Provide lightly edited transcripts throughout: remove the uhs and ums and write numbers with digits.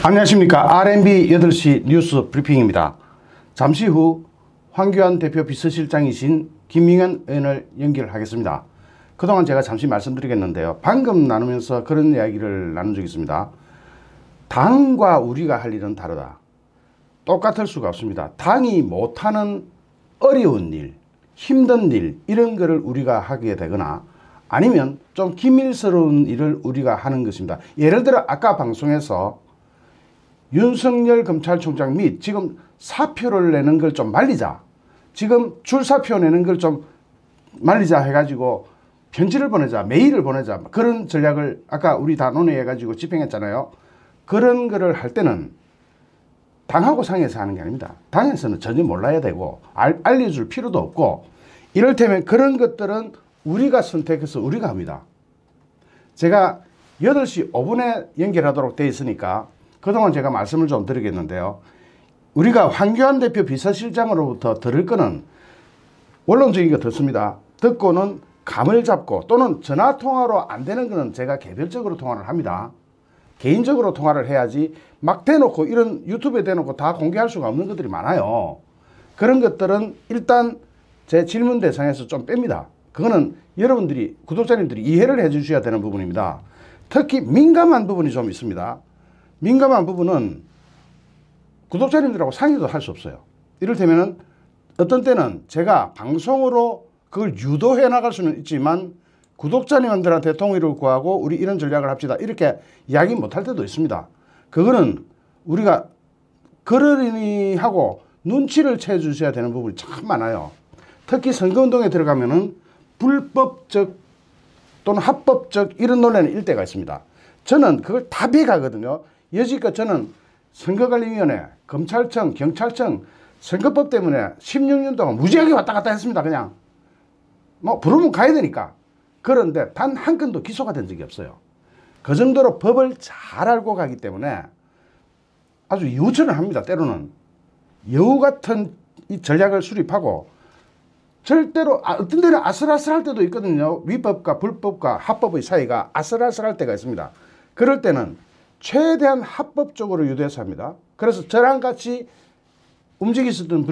안녕하십니까. RMB 8시 뉴스 브리핑입니다. 잠시 후 황교안 대표 비서실장이신 김민현 의원을 연결하겠습니다. 그동안 제가 잠시 말씀드리겠는데요. 방금 나누면서 그런 이야기를 나눈 적이 있습니다. 당과 우리가 할 일은 다르다. 똑같을 수가 없습니다. 당이 못하는 어려운 일, 힘든 일, 이런 거를 우리가 하게 되거나 아니면 좀 기밀스러운 일을 우리가 하는 것입니다. 예를 들어 아까 방송에서 윤석열 검찰총장 및 지금 사표를 내는 걸 좀 말리자, 지금 출사표 내는 걸 좀 말리자 해가지고 편지를 보내자, 메일을 보내자, 그런 전략을 아까 우리 다 논의해가지고 집행했잖아요. 그런 거를 할 때는 당하고 상의해서 하는 게 아닙니다. 당에서는 전혀 몰라야 되고 알려줄 필요도 없고, 이를테면 그런 것들은 우리가 선택해서 우리가 합니다. 제가 8시 5분에 연결하도록 되어 있으니까 그동안 제가 말씀을 좀 드리겠는데요. 우리가 황교안 대표 비서실장으로부터 들을 거는 원론적인 거 듣습니다. 듣고는 감을 잡고, 또는 전화통화로 안 되는 거는 제가 개별적으로 통화를 합니다. 개인적으로 통화를 해야지 막 대놓고 이런 유튜브에 대놓고 다 공개할 수가 없는 것들이 많아요. 그런 것들은 일단 제 질문 대상에서 좀 뺍니다. 그거는 여러분들이, 구독자님들이 이해를 해 주셔야 되는 부분입니다. 특히 민감한 부분이 좀 있습니다. 민감한 부분은 구독자님들하고 상의도 할 수 없어요. 이를테면 어떤 때는 제가 방송으로 그걸 유도해 나갈 수는 있지만 구독자님들한테 동의를 구하고 우리 이런 전략을 합시다, 이렇게 이야기 못할 때도 있습니다. 그거는 우리가 그러려니 하고 눈치를 채 주셔야 되는 부분이 참 많아요. 특히 선거운동에 들어가면은 불법적 또는 합법적 이런 논란이 일대가 있습니다. 저는 그걸 다 비가거든요. 여지껏 저는 선거관리위원회, 검찰청, 경찰청 선거법 때문에 16년 동안 무지하게 왔다 갔다 했습니다. 그냥 뭐 부르면 가야 되니까. 그런데 단 한 건도 기소가 된 적이 없어요. 그 정도로 법을 잘 알고 가기 때문에 아주 유천을 합니다. 때로는 여우 같은 이 전략을 수립하고, 절대로 어떤 데는 아슬아슬할 때도 있거든요. 위법과 불법과 합법의 사이가 아슬아슬할 때가 있습니다. 그럴 때는 최대한 합법적으로 유도해서 합니다. 그래서 저랑 같이 움직이셨던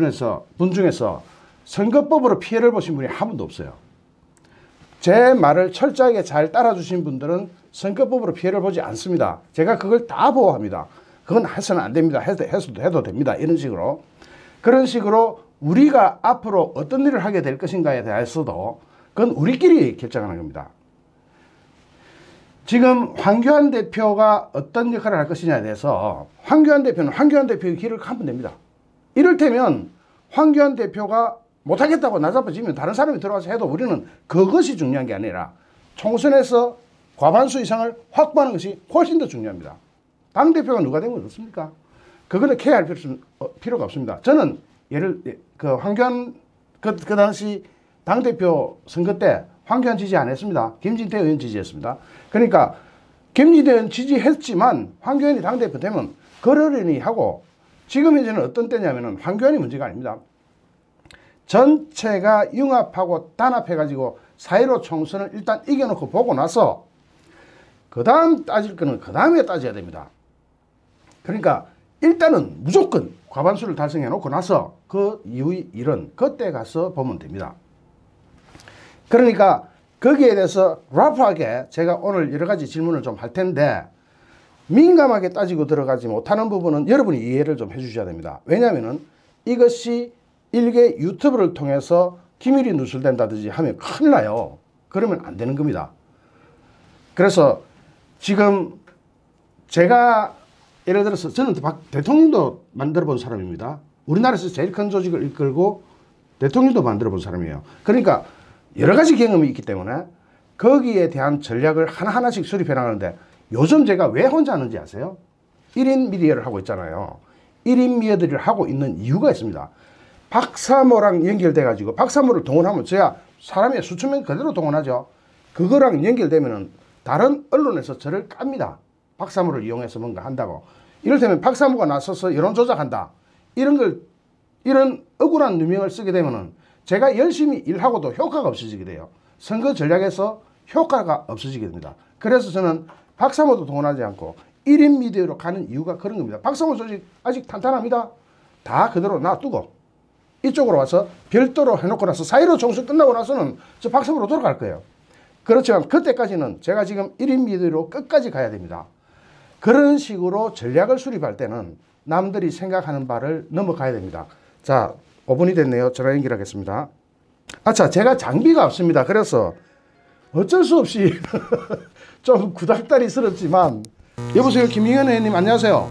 분 중에서 선거법으로 피해를 보신 분이 한 분도 없어요. 제 말을 철저하게 잘 따라주신 분들은 선거법으로 피해를 보지 않습니다. 제가 그걸 다 보호합니다. 그건 해서는 안 됩니다. 해도 됩니다. 이런 식으로. 그런 식으로 우리가 앞으로 어떤 일을 하게 될 것인가에 대해서도 그건 우리끼리 결정하는 겁니다. 지금 황교안 대표가 어떤 역할을 할 것이냐에 대해서 황교안 대표는 황교안 대표의 길을 가면 됩니다. 이를테면 황교안 대표가 못하겠다고 나자빠지면 다른 사람이 들어와서 해도 우리는 그것이 중요한 게 아니라 총선에서 과반수 이상을 확보하는 것이 훨씬 더 중요합니다. 당대표가 누가 되면 어떻습니까? 그거는 케어할 필요가 없습니다. 저는 황교안 그 당시 당대표 선거 때 황교안 지지 안 했습니다. 김진태 의원 지지했습니다. 그러니까 김진태 의원 지지했지만 황교안이 당대표 되면 그러려니 하고, 지금 현재는 어떤 때냐면은 황교안이 문제가 아닙니다. 전체가 융합하고 단합해가지고 4.15 총선을 일단 이겨놓고 보고 나서 그 다음 따질 거는 그 다음에 따져야 됩니다. 그러니까 일단은 무조건 과반수를 달성해 놓고 나서 그 이후의 일은 그때 가서 보면 됩니다. 그러니까 거기에 대해서 라프하게 제가 오늘 여러 가지 질문을 좀 할 텐데, 민감하게 따지고 들어가지 못하는 부분은 여러분이 이해를 좀 해주셔야 됩니다. 왜냐하면 이것이 일개 유튜브를 통해서 기밀이 누설된다든지 하면 큰일 나요. 그러면 안 되는 겁니다. 그래서 지금 제가 예를 들어서 저는 대통령도 만들어 본 사람입니다. 우리나라에서 제일 큰 조직을 이끌고 대통령도 만들어 본 사람이에요. 그러니까 여러 가지 경험이 있기 때문에 거기에 대한 전략을 하나하나씩 수립해 나가는데, 요즘 제가 왜 혼자 하는지 아세요? 1인 미디어를 하고 있잖아요. 1인 미디어를 하고 있는 이유가 있습니다. 박사모랑 연결돼 가지고 박사모를 동원하면 저야 사람이 수천 명 그대로 동원하죠. 그거랑 연결되면은 다른 언론에서 저를 깝니다. 박사모를 이용해서 뭔가 한다고. 이를테면 박사모가 나서서 여론 조작한다, 이런 억울한 누명을 쓰게 되면은 제가 열심히 일하고도 효과가 없어지게 돼요. 선거 전략에서 효과가 없어지게 됩니다. 그래서 저는 박사모도 동원하지 않고 1인 미디어로 가는 이유가 그런 겁니다. 박성호 조직 아직 탄탄합니다. 다 그대로 놔두고 이쪽으로 와서 별도로 해놓고 나서 4.15 총선 끝나고 나서는 저 박성호로 돌아갈 거예요. 그렇지만 그때까지는 제가 지금 1인 미디어로 끝까지 가야 됩니다. 그런 식으로 전략을 수립할 때는 남들이 생각하는 바를 넘어가야 됩니다. 자, 5분이 됐네요. 전화 연결하겠습니다. 아차, 제가 장비가 없습니다. 그래서 어쩔 수 없이 좀 구닥다리 스럽지만, 여보세요, 김민현 의원님 안녕하세요.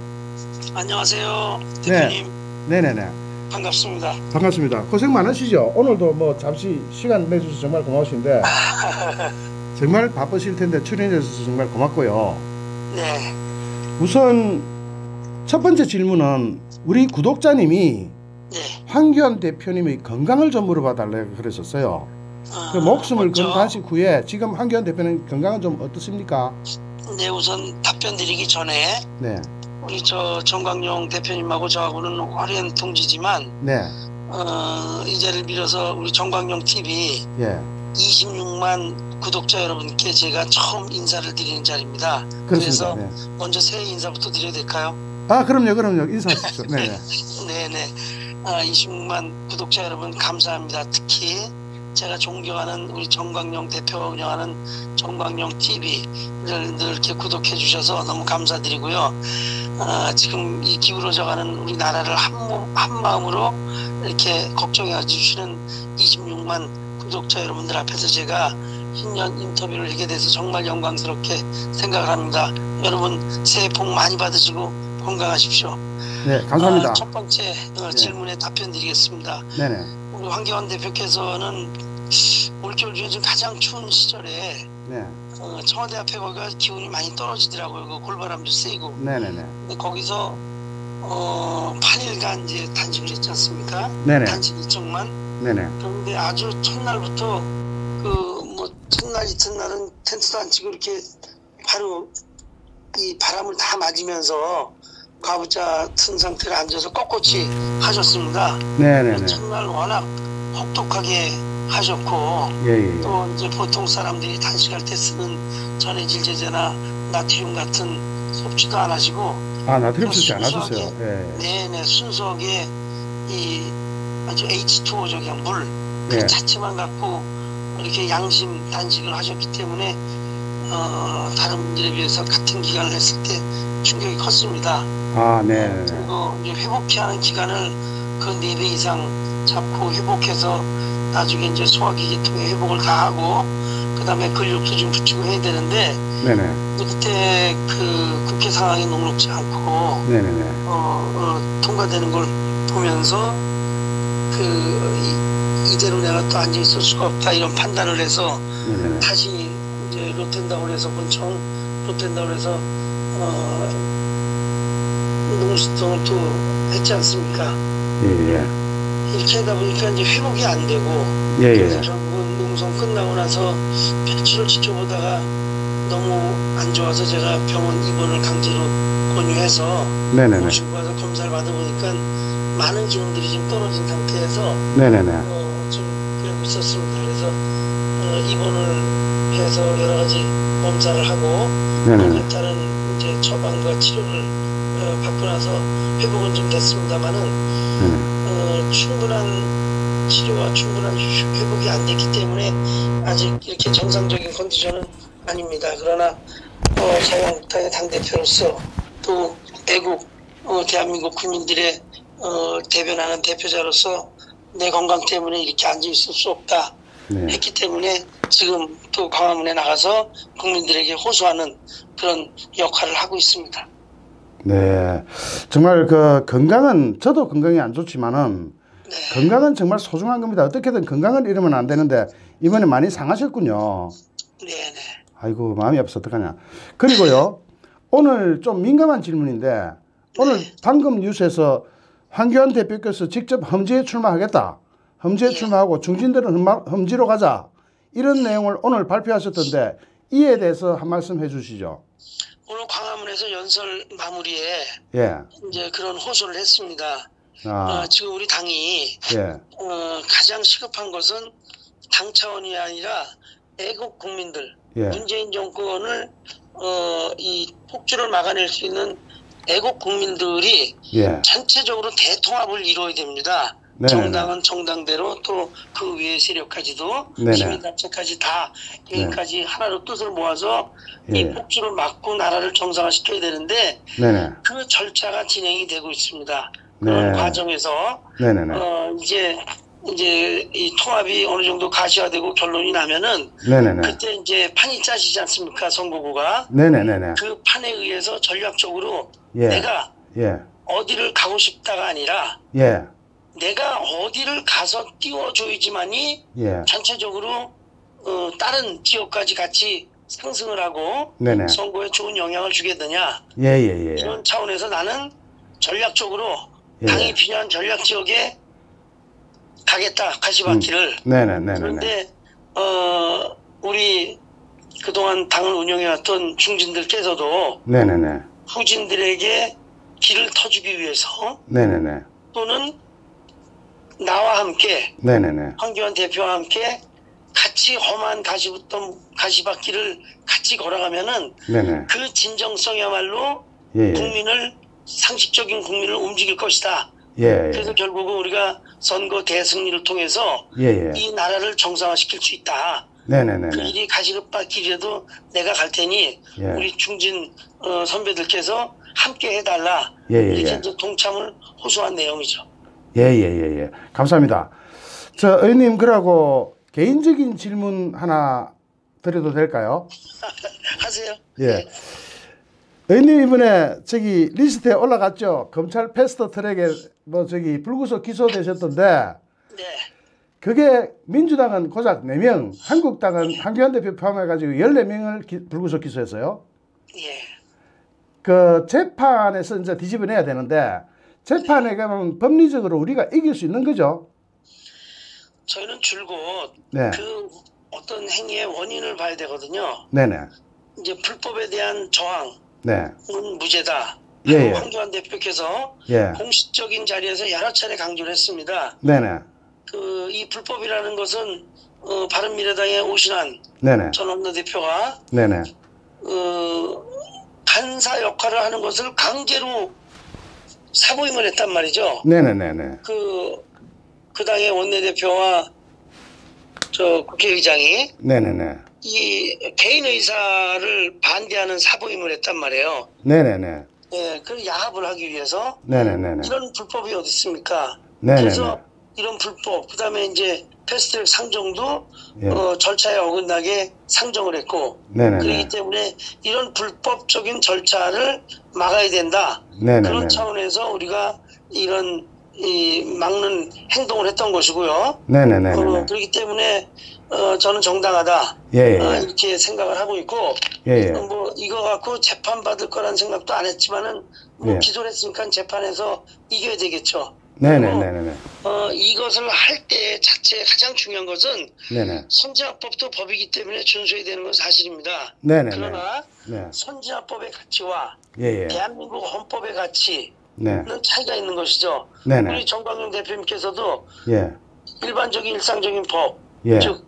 안녕하세요, 대표님. 네네네. 반갑습니다. 반갑습니다. 고생 많으시죠? 오늘도 뭐 잠시 시간 내주셔서 정말 고마우신데 정말 바쁘실 텐데 출연해 주셔서 정말 고맙고요. 네. 우선 첫 번째 질문은 우리 구독자님이 네. 황교안 대표님의 건강을 좀 물어봐 달라고 그러셨어요. 그 목숨을 맞죠? 건 단식 후에 지금 황교안 대표님 건강은 좀 어떻습니까? 네, 우선 답변 드리기 전에 네. 우리 정광용 대표님하고 저하고는 화려한 통지지만 네. 이 자리를 빌어서 우리 정광용 TV 예. 26만 구독자 여러분께 제가 처음 인사를 드리는 자리입니다. 그렇습니다. 그래서 네. 먼저 새해 인사부터 드려도 될까요? 아, 그럼요. 인사하십시오. 네네. 네네. 26만 구독자 여러분 감사합니다. 특히 제가 존경하는 우리 정광용 대표가 운영하는 정광용 TV를 늘 이렇게 구독해 주셔서 너무 감사드리고요. 지금 이 기울어져가는 우리 나라를 한 마음으로 이렇게 걱정해 주시는 26만 구독자 여러분들 앞에서 제가 신년 인터뷰를 하게 돼서 정말 영광스럽게 생각을 합니다. 여러분 새해 복 많이 받으시고 건강하십시오. 네, 감사합니다. 첫 번째 질문에 답변 드리겠습니다. 네네. 우리 황교안 대표께서는 올겨울 중에 지금 가장 추운 시절에 네. 청와대 앞에 거기가 기온이 많이 떨어지더라고요. 그 골바람도 세고. 네네네. 근데 거기서 8일간 이제 단식을 했지 않습니까? 네네. 단식 일정만. 네네. 그런데 아주 첫날부터 첫날 이튿날은 텐트도 안 치고 이렇게 바로 이 바람을 다 맞으면서 가부좌 튼 상태로 앉아서 꼿꼿이 하셨습니다. 네네네. 첫날 워낙 혹독하게 하셨고, 예. 또 이제 보통 사람들이 단식할 때 쓰는 전해질 제제나 나트륨 같은 섭취도 안 하시고, 아, 나트륨 섭취 안 하셨어요. 예. 네네, 순수하게 이 아주 H2O적인 물 그 예. 자체만 갖고 이렇게 양심 단식을 하셨기 때문에 다른 분들에 비해서 같은 기간을 했을 때 충격이 컸습니다. 아, 네. 그리고 이제 회복해야 하는 기간을 그 4배 이상 잡고 회복해서 나중에 이제 소화기 통해 회복을 다 하고 그 다음에 근력도 좀 붙이고 해야 되는데 네네. 근데 그때 그 국회 상황이 녹록지 않고 네네네. 통과되는 걸 보면서 이대로 내가 또 앉아 있을 수가 없다 이런 판단을 해서 네네네. 다시 이제 롯텐다운에서 본청 롯텐다운에서 농수통을 또 했지 않습니까? 예. 이렇게 하다 보니까 이제 회복이 안 되고 예. 그래서 결국은 농성 끝나고 나서 며칠을 지켜보다가 너무 안 좋아서 제가 병원 입원을 강제로 권유해서 네네네. 모시고 가서 검사를 받아보니까 많은 기능들이 좀 떨어진 상태에서 네네네. 좀 그러고 있었습니다. 그래서 입원을 해서 여러 가지 검사를 하고 네네네. 따른 이제 처방과 치료를 받고 나서 회복은 좀 됐습니다만은 네네. 충분한 치료와 충분한 회복이 안 됐기 때문에 아직 이렇게 정상적인 컨디션은 아닙니다. 그러나 자유한국당의 당대표로서 또 애국 대한민국 국민들의 대변하는 대표자로서 내 건강 때문에 이렇게 앉아 있을 수 없다 네. 했기 때문에 지금 또 광화문에 나가서 국민들에게 호소하는 그런 역할을 하고 있습니다. 네. 정말 그 건강은 저도 건강이 안 좋지만은 네. 건강은 정말 소중한 겁니다. 어떻게든 건강을 잃으면 안 되는데 이번에 많이 상하셨군요. 네네. 아이고, 마음이 아파서 어떡하냐. 그리고요, 오늘 좀 민감한 질문인데 오늘 방금 뉴스에서 황교안 대표께서 직접 험지에 출마하겠다. 험지에 출마하고 중진들은 험지로 가자. 이런 내용을 오늘 발표하셨던데 이에 대해서 한 말씀 해주시죠. 오늘 광화문에서 연설 마무리에 예. 이제 그런 호소를 했습니다. 아, 지금 우리 당이 예. 가장 시급한 것은 당 차원이 아니라 애국 국민들, 예. 문재인 정권을 이 폭주를 막아낼 수 있는 애국 국민들이 예. 전체적으로 대통합을 이루어야 됩니다. 네네네. 정당은 정당대로 또 그 위에 세력까지도 네네. 시민단체까지 다 여기까지 하나로 뜻을 모아서 예. 이 폭주를 막고 나라를 정상화시켜야 되는데 네네. 그 절차가 진행이 되고 있습니다. 그런 네. 과정에서 네네네. 이제 이 통합이 어느 정도 가시화되고 결론이 나면은 네네네. 그때 이제 판이 짜지지 않습니까? 선거구가. 네네네네. 그 판에 의해서 전략적으로 예. 내가 예. 어디를 가고 싶다가 아니라 예. 내가 어디를 가서 띄워줘야지만이 예. 전체적으로 다른 지역까지 같이 상승을 하고 네네. 선거에 좋은 영향을 주겠느냐 예예예. 이런 차원에서 나는 전략적으로 예. 당이 필요한 전략 지역에 가겠다 가시밭길을. 네네네네. 그런데 우리 그동안 당을 운영해왔던 중진들께서도 네네네. 후진들에게 길을 터주기 위해서 네네네. 또는 나와 함께 네네네. 황교안 대표와 함께 같이 험한 가시밭길을 같이 걸어가면은 네네. 그 진정성이야말로 예. 국민을 상식적인 국민을 움직일 것이다. 예. 그래서 결국은 우리가 선거 대승리를 통해서 예예. 이 나라를 정상화시킬 수 있다. 그 네네네네. 일이 가시밭길이라도 내가 갈 테니 예. 우리 중진 선배들께서 함께 해달라. 예예예. 이렇게 이제 동참을 호소한 내용이죠. 예예예예. 감사합니다. 저 의원님 그러고 개인적인 질문 하나 드려도 될까요? 하세요. 예. 의원님 이번에 저기 리스트에 올라갔죠. 검찰 패스트 트랙에 뭐 저기 불구속 기소되셨던데 네. 그게 민주당은 고작 4명, 한국당은 황교안 대표 포함해가지고 14명을 불구속 기소했어요. 예. 그 재판에서 이제 뒤집어내야 되는데 재판에 가면 법리적으로 우리가 이길 수 있는 거죠. 저희는 줄곧 네. 그 어떤 행위의 원인을 봐야 되거든요. 네네. 이제 불법에 대한 저항은 네. 무죄다. 예, 예. 황교안 대표께서 예. 공식적인 자리에서 여러 차례 강조를 했습니다. 네네. 이 불법이라는 것은 바른미래당의 오신환 네네. 전 원내대표가 네네. 간사 역할을 하는 것을 강제로 사보임을 했단 말이죠. 네네네네. 그 당의 원내대표와 저 국회의장이 네네네. 이 개인 의사를 반대하는 사보임을 했단 말이에요. 네네네. 예, 그 야합을 하기 위해서 네네네네. 이런 불법이 어디 있습니까? 네네네. 그래서 이런 불법, 그다음에 이제 패스트트랙 상정도 예. 절차에 어긋나게 상정을 했고, 네네네. 그렇기 때문에 이런 불법적인 절차를 막아야 된다. 네네네. 그런 차원에서 우리가 이런 막는 행동을 했던 것이고요. 네네네네. 그렇기 때문에 저는 정당하다. 예, 예. 이렇게 생각을 하고 있고, 예, 예. 뭐 이거 갖고 재판 받을 거란 생각도 안 했지만은 뭐 예. 기소를 했으니까 재판에서 이겨야 되겠죠. 네네네네. 이것을 할 때 자체 가장 중요한 것은 네네. 선진화법도 법이기 때문에 준수해야 되는 건 사실입니다. 네네네. 그러나 네. 선진화법의 가치와 예, 예. 대한민국 헌법의 가치는 네. 차이가 있는 것이죠. 네네. 우리 정광용 대표님께서도 예. 일반적인 일상적인 법, 예. 즉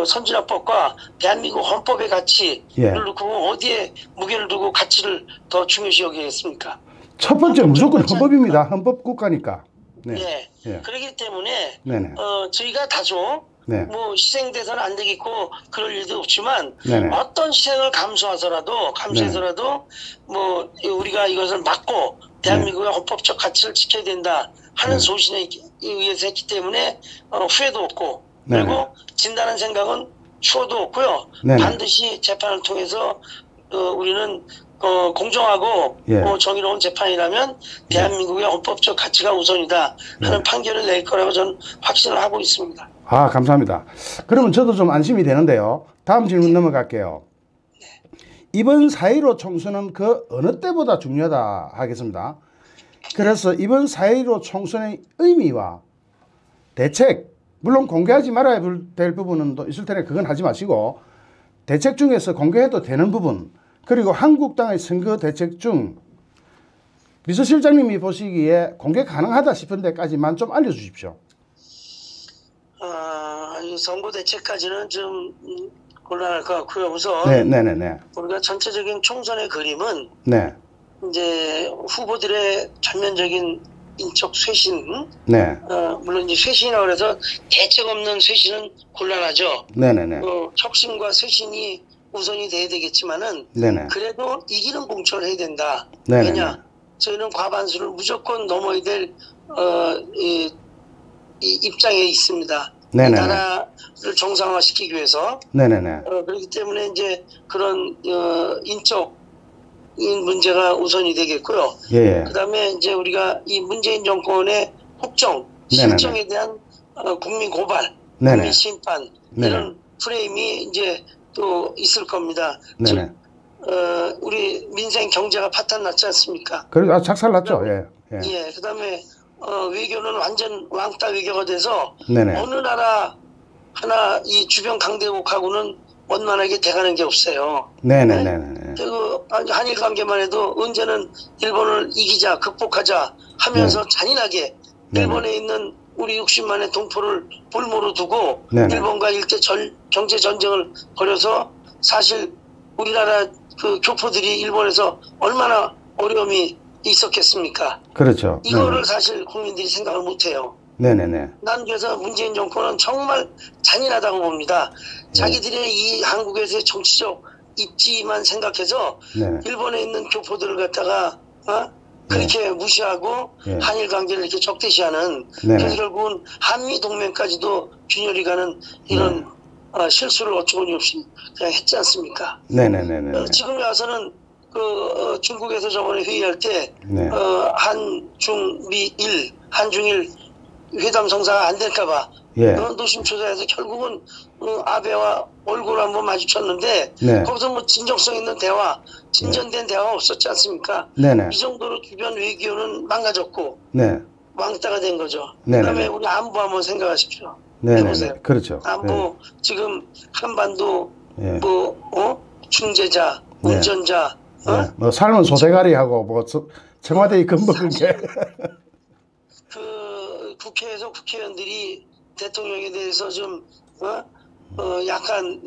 선진화법과 대한민국 헌법의 가치를 예. 놓고 어디에 무게를 두고 가치를 더 중요시 여기겠습니까? 첫 번째 무조건 헌법적 헌법입니다. 헌법 국가니까. 네. 예. 예. 그렇기 때문에 네네. 저희가 다소 네. 뭐 희생돼서는 안 되겠고 그럴 일도 없지만 네네. 어떤 희생을 감수해서라도 뭐 우리가 이것을 막고 대한민국의 헌법적 가치를 지켜야 된다 하는 네. 소신에 의해서 했기 때문에 후회도 없고 네네. 그리고 진다는 생각은 추호도 없고요. 네네. 반드시 재판을 통해서 우리는 공정하고 예. 정의로운 재판이라면 대한민국의 헌법적 가치가 우선이다 하는 예. 판결을 낼 거라고 저는 확신을 하고 있습니다. 아, 감사합니다. 그러면 저도 좀 안심이 되는데요. 다음 질문 넘어갈게요. 이번 4.15 총선은 그 어느 때보다 중요하다 하겠습니다. 그래서 이번 4.15 총선의 의미와 대책, 물론 공개하지 말아야 될 부분은 또 있을 테니 그건 하지 마시고 대책 중에서 공개해도 되는 부분, 그리고 한국당의 선거 대책 중 비서실장님이 보시기에 공개 가능하다 싶은 데까지만 좀 알려주십시오. 이 선거 대책까지는 좀 곤란할 것 같고요. 우선 네, 네, 네, 네. 우리가 전체적인 총선의 그림은 네, 이제 후보들의 전면적인 인적 쇄신, 네, 물론 이제 쇄신이라고 해서 대책 없는 쇄신은 곤란하죠. 네, 네, 네, 혁신과 쇄신이 우선이 돼야 되겠지만은 네, 네, 그래도 이기는 공천을 해야 된다. 네, 네, 왜냐? 저희는 과반수를 무조건 넘어야 될 이 입장에 있습니다. 네, 네, 네, 나라를 정상화시키기 위해서. 네, 네, 네. 그렇기 때문에 이제 그런 인적인 문제가 우선이 되겠고요. 예, 예. 그다음에 이제 우리가 이 문재인 정권의 국정, 네네네. 실정에 대한 국민 고발, 네네. 국민 심판 네네. 이런 프레임이 이제 또 있을 겁니다. 네네. 즉 우리 민생 경제가 파탄 났지 않습니까? 그리고 작살났죠. 예, 예. 예, 그다음에 외교는 완전 왕따 외교가 돼서 네네. 어느 나라 하나 이 주변 강대국하고는 원만하게 돼가는 게 없어요. 네네네네. 그 한일 관계만 해도 언제는 일본을 이기자, 극복하자 하면서 네. 잔인하게 네네. 일본에 있는 우리 60만의 동포를 볼모로 두고 네네. 일본과 일대 경제 전쟁을 벌여서 사실 우리나라 그 교포들이 일본에서 얼마나 어려움이 있었겠습니까? 그렇죠. 이거를 네네. 사실 국민들이 생각을 못해요. 네네네. 난 그래서 문재인 정권은 정말 잔인하다고 봅니다. 자기들의 이 한국에서의 정치적 입지만 생각해서 네. 일본에 있는 교포들을 갖다가 그렇게 무시하고 네. 한일 관계를 이렇게 적대시하는 네네. 그래서 결국은 한미 동맹까지도 균열이 가는 이런 실수를 어처구니 없이 그냥 했지 않습니까? 네네네네. 지금에 와서는 그 중국에서 저번에 회의할 때 네. 한중미일 한중일 회담 성사가 안 될까봐 예. 노심초사해서 결국은 아베와 얼굴 한번 마주쳤는데 네. 거기서 뭐 진정성 있는 대화, 진전된 대화가 없었지 않습니까? 네네. 이 정도로 주변 외교는 망가졌고 네. 왕따가 된 거죠. 네네. 그다음에 우리 안보 한번 생각하십시오. 네네네. 해보세요. 그렇죠. 안보 지금 한반도 예. 중재자, 네. 운전자, 네. 뭐 삶은 소대가리하고 뭐 청와대에 겁먹은 게. 그 국회에서 국회의원들이 대통령에 대해서 좀 약간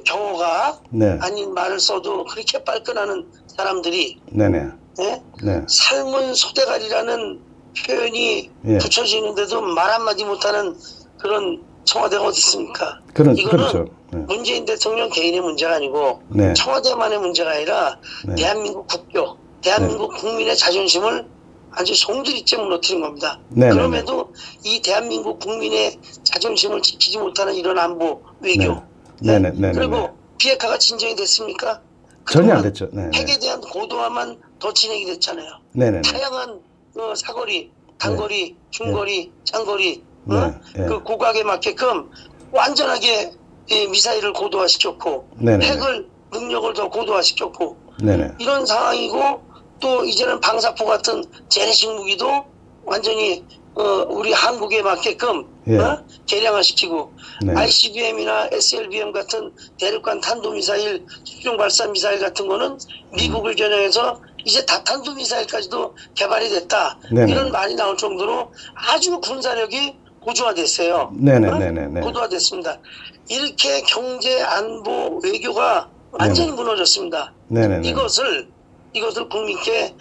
경호가 네. 아닌 말을 써도 그렇게 빨끈하는 사람들이 네네. 예? 네. 삶은 소대가리라는 표현이 예. 붙여지는데도 말 한마디 못하는 그런 청와대가 어디 있습니까? 이거는 그렇죠. 네. 문재인 대통령 개인의 문제가 아니고 네. 청와대만의 문제가 아니라 네. 대한민국 국교, 대한민국 국민의 자존심을 아주 송두리째 무너뜨린 겁니다. 네네네. 그럼에도 이 대한민국 국민의 자존심을 지키지 못하는 이런 안보 외교. 네네네. 그리고 비핵화가 진정이 됐습니까? 전혀 안 됐죠. 네. 핵에 대한 고도화만 더 진행이 됐잖아요. 네네. 다양한 사거리, 단거리, 중거리, 장거리 네. 네. 그 고각에 맞게끔 완전하게 이 미사일을 고도화시켰고 네네. 핵을 능력을 더 고도화시켰고 네네. 이런 상황이고 또 이제는 방사포 같은 재래식 무기도 완전히 우리 한국에 맞게끔 예. 개량화시키고 네. ICBM이나 SLBM 같은 대륙간 탄도미사일, 수중 발사 미사일 같은 거는 미국을 겨냥해서 이제 다탄도미사일까지도 개발이 됐다. 네네. 이런 말이 나올 정도로 아주 군사력이 고조화됐어요. 네네네네. 고도화됐습니다. 이렇게 경제, 안보, 외교가 완전히 무너졌습니다. 네네네. 이것을 국민께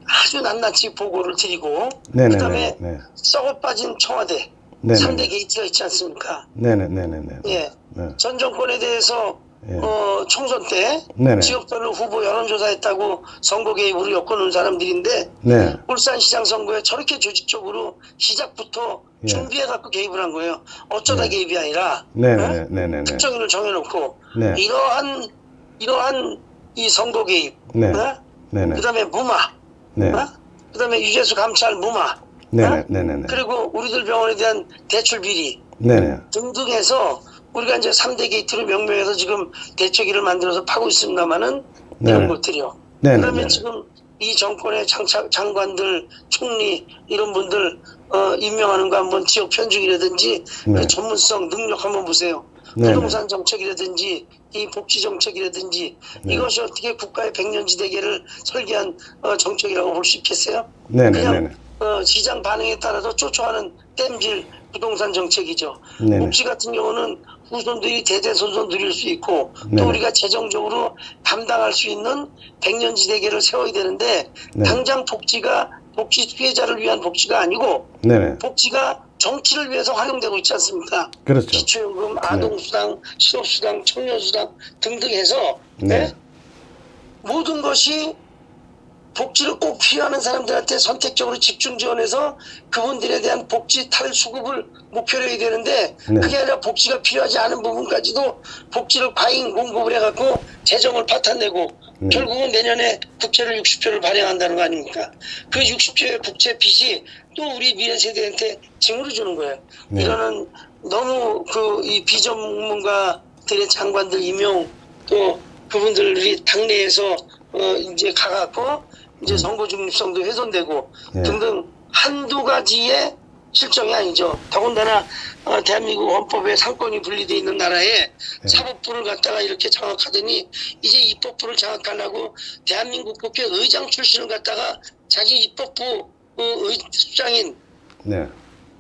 아주 낱낱이 보고를 드리고 네네네. 그다음에 네. 썩어 빠진 청와대 네네. 3대 게이트가 있지 않습니까? 네네네네. 예. 네. 전 정권에 대해서 예. 총선 때 네네. 지역별로 후보 여론조사했다고 선거 개입으로 엮어놓은 사람들인데 네. 울산시장 선거에 저렇게 조직적으로 시작부터 예. 준비해갖고 개입을 한 거예요. 어쩌다 네. 개입이 아니라 네네네네. 특정인을 정해놓고 네. 이러한 이 선거 개입, 네. 네네. 그다음에 무마, 네. 그다음에 유재수 감찰 무마, 네네네네. 그리고 우리들 병원에 대한 대출 비리 네네. 등등해서 우리가 이제 3대 게이트로 명명해서 지금 대책위를 만들어서 파고 있습니다만은 이런 네네. 것들이요. 네네네. 그러면 지금 이 정권의 장관들, 총리 이런 분들 임명하는 거 한번 지역 편중이라든지 네. 그 전문성 능력 한번 보세요. 네네. 부동산 정책이라든지 이 복지 정책이라든지 네. 이것이 어떻게 국가의 백년지대계를 설계한 정책이라고 볼 수 있겠어요? 네네네네. 그냥 시장 반응에 따라서 쫓아가는 땜질 부동산 정책이죠. 네네. 복지 같은 경우는 후손들이 대대손손 누릴 수 있고 네네. 또 우리가 재정적으로 감당할 수 있는 백년지대계를 세워야 되는데 네. 당장 복지 피해자를 위한 복지가 아니고 네네. 복지가 정치를 위해서 활용되고 있지 않습니까? 그렇죠. 기초연금, 아동수당, 실업수당, 청년수당 등등 해서 네. 모든 것이 복지를 꼭 필요하는 사람들한테 선택적으로 집중 지원해서 그분들에 대한 복지 탈수급을 목표로 해야 되는데 네. 그게 아니라 복지가 필요하지 않은 부분까지도 복지를 과잉 공급을 해갖고 재정을 파탄내고 네. 결국은 내년에 국채를 60조를 발행한다는 거 아닙니까? 그 60조의 국채 빚이 또 우리 미래 세대한테 징후를 주는 거예요. 네. 이거는 너무 이 비전문가들의 장관들 임용 또 그분들이 당내에서 이제 가갖고 이제 선거 중립성도 훼손되고 네. 등등 한두 가지의 실정이 아니죠. 더군다나 대한민국 헌법에 상권이 분리되어 있는 나라에 네. 사법부를 갖다가 이렇게 장악하더니 이제 입법부를 장악하려고 대한민국 국회 의장 출신을 갖다가 자기 입법부 수장인 네.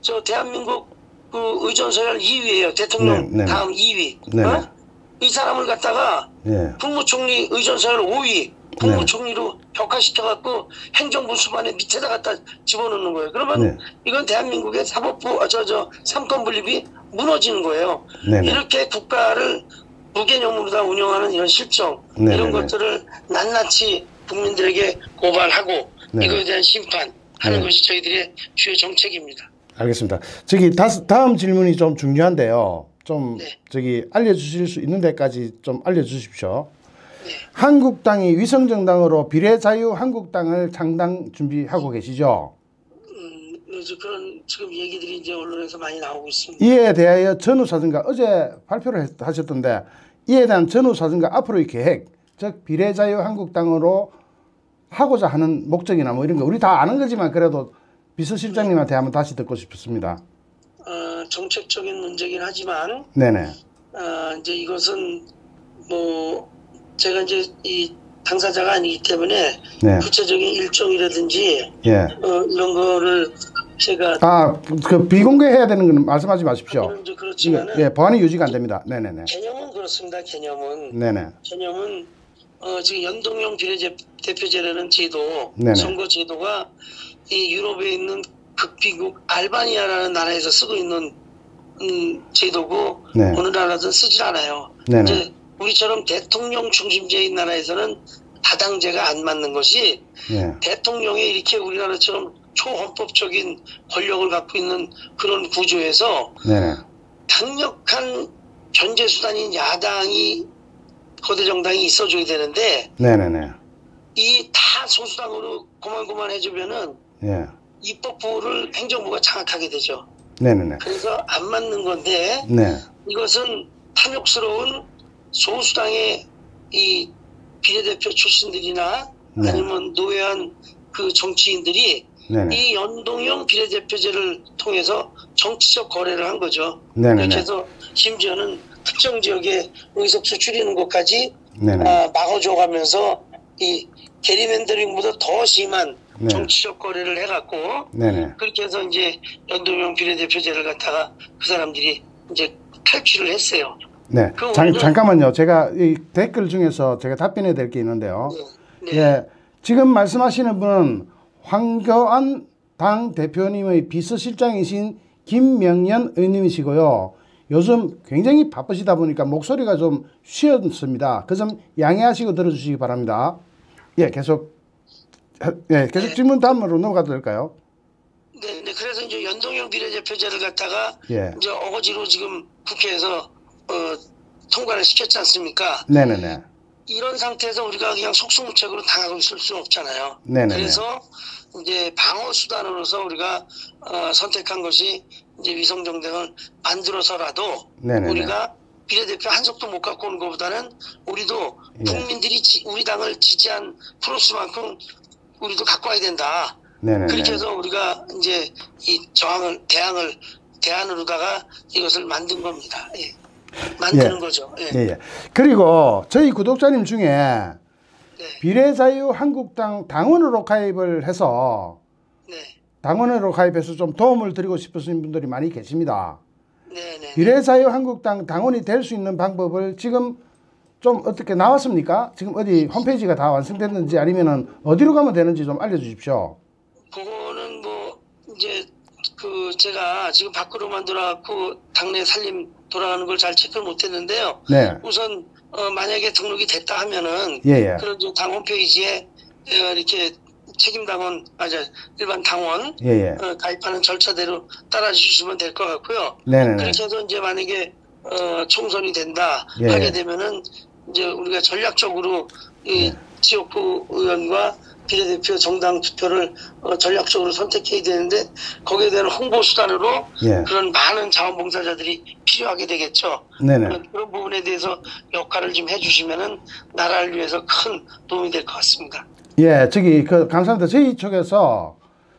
저 대한민국 의전서열 2위예요. 대통령 네, 네. 다음 2위. 네. 이 사람을 갖다가 네. 국무총리 의전서열 5위 국무총리로 격하시켜갖고 행정부 수반의 밑에다 갖다 집어넣는 거예요. 그러면 네. 이건 대한민국의 사법부, 삼권 분립이 무너지는 거예요. 네, 네. 이렇게 국가를 무개념으로 다 운영하는 이런 실정, 네, 이런 네, 네. 것들을 낱낱이 국민들에게 고발하고 네. 이거에 대한 심판하는 네. 것이 저희들의 주요 정책입니다. 알겠습니다. 다음 질문이 좀 중요한데요. 좀 네. 알려주실 수 있는 데까지 좀 알려주십시오. 네. 한국당이 위성정당으로 비례자유한국당을 창당 준비하고 계시죠? 그런 지금 얘기들이 이제 언론에서 많이 나오고 있습니다. 이에 대하여 전후사정과 어제 발표를 하셨던데 이에 대한 전후사정과 앞으로의 계획, 즉 비례자유한국당으로 하고자 하는 목적이나 뭐 이런 거 우리 다 아는 거지만 그래도 비서실장님한테 한번 다시 듣고 싶습니다. 정책적인 문제긴 하지만 네네. 이제 이것은 뭐 제가 이제 이 당사자가 아니기 때문에 네. 구체적인 일정이라든지 예. 이런 거를 제가 그 비공개해야 되는 건 말씀하지 마십시오. 그렇지만은 예, 보안이 유지가 안 됩니다. 네네네. 개념은 그렇습니다. 개념은 네네. 지금 연동형 비례대표제라는 제도, 네네. 선거 제도가 이 유럽에 있는 극비국 알바니아라는 나라에서 쓰고 있는 제도고 네. 어느 나라든 쓰질 않아요. 네네. 이제 우리처럼 대통령 중심제인 나라에서는 다당제가 안 맞는 것이 예. 대통령이 이렇게 우리나라처럼 초헌법적인 권력을 갖고 있는 그런 구조에서 네네. 강력한 견제 수단인 야당이 거대 정당이 있어줘야 되는데 네네네. 이 다 소수당으로 고만고만해주면은 예. 입법부를 행정부가 장악하게 되죠. 네네네. 그래서 안 맞는 건데 네. 이것은 탐욕스러운 소수당의 이 비례대표 출신들이나 네. 아니면 노회한 그 정치인들이 네네. 이 연동형 비례대표제를 통해서 정치적 거래를 한 거죠. 네네네. 그렇게 해서 심지어는 특정 지역에 의석수 줄이는 것까지 네네. 막아줘가면서 이 게리맨더링보다 더 심한 네. 정치적 거래를 해갖고 네네. 그렇게 해서 이제 연동형 비례대표제를 갖다가 그 사람들이 이제 탈취를 했어요. 네. 잠깐만요. 제가 이 댓글 중에서 제가 답변해야 될 게 있는데요. 네. 네. 예. 지금 말씀하시는 분은 황교안 당 대표님의 비서실장이신 김명연 의원님이시고요. 요즘 굉장히 바쁘시다 보니까 목소리가 좀 쉬었습니다. 그 점 양해하시고 들어주시기 바랍니다. 예, 계속 질문 다음으로 넘어가도 될까요? 네. 그래서 이제 연동형 비례대표제를 갖다가 예. 이제 어거지로 지금 국회에서 통과를 시켰지 않습니까? 네네네. 이런 상태에서 우리가 그냥 속수무책으로 당하고 있을 수 없잖아요. 네네네. 그래서 이제 방어 수단으로서 우리가 선택한 것이 이제 위성정당을 만들어서라도 네네네. 우리가 비례대표 한 석도 못 갖고 오는 것보다는 우리도 예. 국민들이 우리 당을 지지한 프로스만큼 우리도 갖고 와야 된다. 네네네. 그렇게 해서 우리가 이제 이 대안으로다가 이것을 만든 겁니다. 예. 만드는 거죠. 예. 예. 그리고 저희 구독자님 중에 네. 비례자유한국당 당원으로 가입을 해서 네. 당원으로 가입해서 좀 도움을 드리고 싶으신 분들이 많이 계십니다. 네네. 미래자유한국당 당원이 될 수 있는 방법을 지금 좀 어떻게 나왔습니까? 지금 어디 홈페이지가 다 완성됐는지 아니면은 어디로 가면 되는지 좀 알려주십시오. 그거는 뭐 이제 그 제가 지금 밖으로만 돌아갖고 당내 살림 돌아가는 걸 잘 체크를 못했는데요. 네. 우선 만약에 등록이 됐다 하면은 예. 그런 이제 당 홈페이지에 이렇게 책임당원 일반 당원 예. 가입하는 절차대로 따라주시면 될 것 같고요. 네네네. 그렇게 해서 이제 만약에 총선이 된다 예. 하게 되면은 이제 우리가 전략적으로 이 지역구 의원과 비례대표 정당 투표를 전략적으로 선택해야 되는데 거기에 대한 홍보 수단으로 예. 그런 많은 자원봉사자들이 필요하게 되겠죠. 네네. 그런 부분에 대해서 역할을 좀 해주시면은 나라를 위해서 큰 도움이 될 것 같습니다. 예, 저기 감사합니다. 저희 쪽에서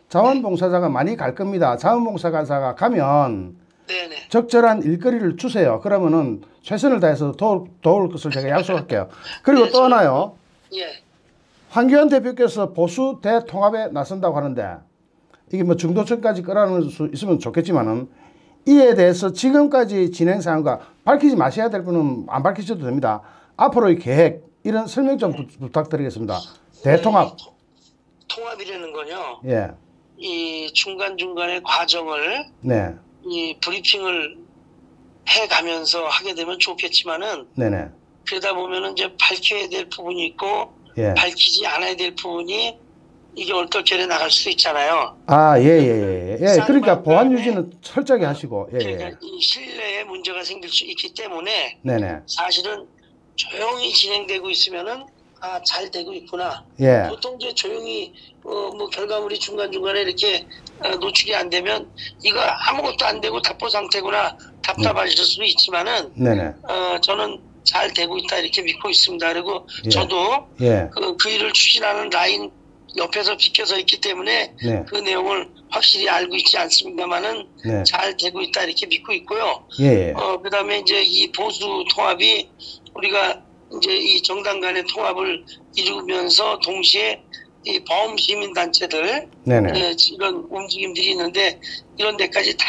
자원봉사자가 많이 갈 겁니다. 자원봉사자가 가면 네네. 적절한 일거리를 주세요. 그러면은 최선을 다해서 도울 것을 제가 약속할게요. 그리고 네, 또 하나요. 예. 황교안 대표께서 보수 대통합에 나선다고 하는데 이게 뭐 중도층까지 끌어안을 수 있으면 좋겠지만은 이에 대해서 지금까지 진행 사항과 밝히지 마셔야 될 분은 안 밝히셔도 됩니다. 앞으로의 계획 이런 설명 좀 부탁드리겠습니다. 대통합. 통합이라는 건요. 예. 이 중간중간의 과정을 네. 이 브리핑을 해가면서 하게 되면 좋겠지만은 네네. 그러다 보면은 이제 밝혀야 될 부분이 있고 예. 밝히지 않아야 될 부분이 이게 얼떨결에 나갈 수도 있잖아요. 아, 예. 그러니까 보안 쌍방간에 유지는 철저하게 하시고. 예. 그러니까 이 신뢰에 문제가 생길 수 있기 때문에 네네. 사실은 조용히 진행되고 있으면은 잘 되고 있구나. 예. 보통 이제 조용히 뭐 결과물이 중간중간에 이렇게 노출이 안 되면 이거 아무것도 안 되고 답보 상태구나 답답하실 수도 있지만은 네네. 저는 잘 되고 있다 이렇게 믿고 있습니다. 그리고 예. 저도 예. 그 일을 추진하는 라인 옆에서 비켜서 있기 때문에 네. 그 내용을 확실히 알고 있지 않습니다만은 네. 잘 되고 있다 이렇게 믿고 있고요. 예. 그다음에 이제 이 보수 통합이 우리가 이제 이 정당 간의 통합을 이루면서 동시에 이 범시민단체들 네네. 이런 움직임들이 있는데 이런 데까지 다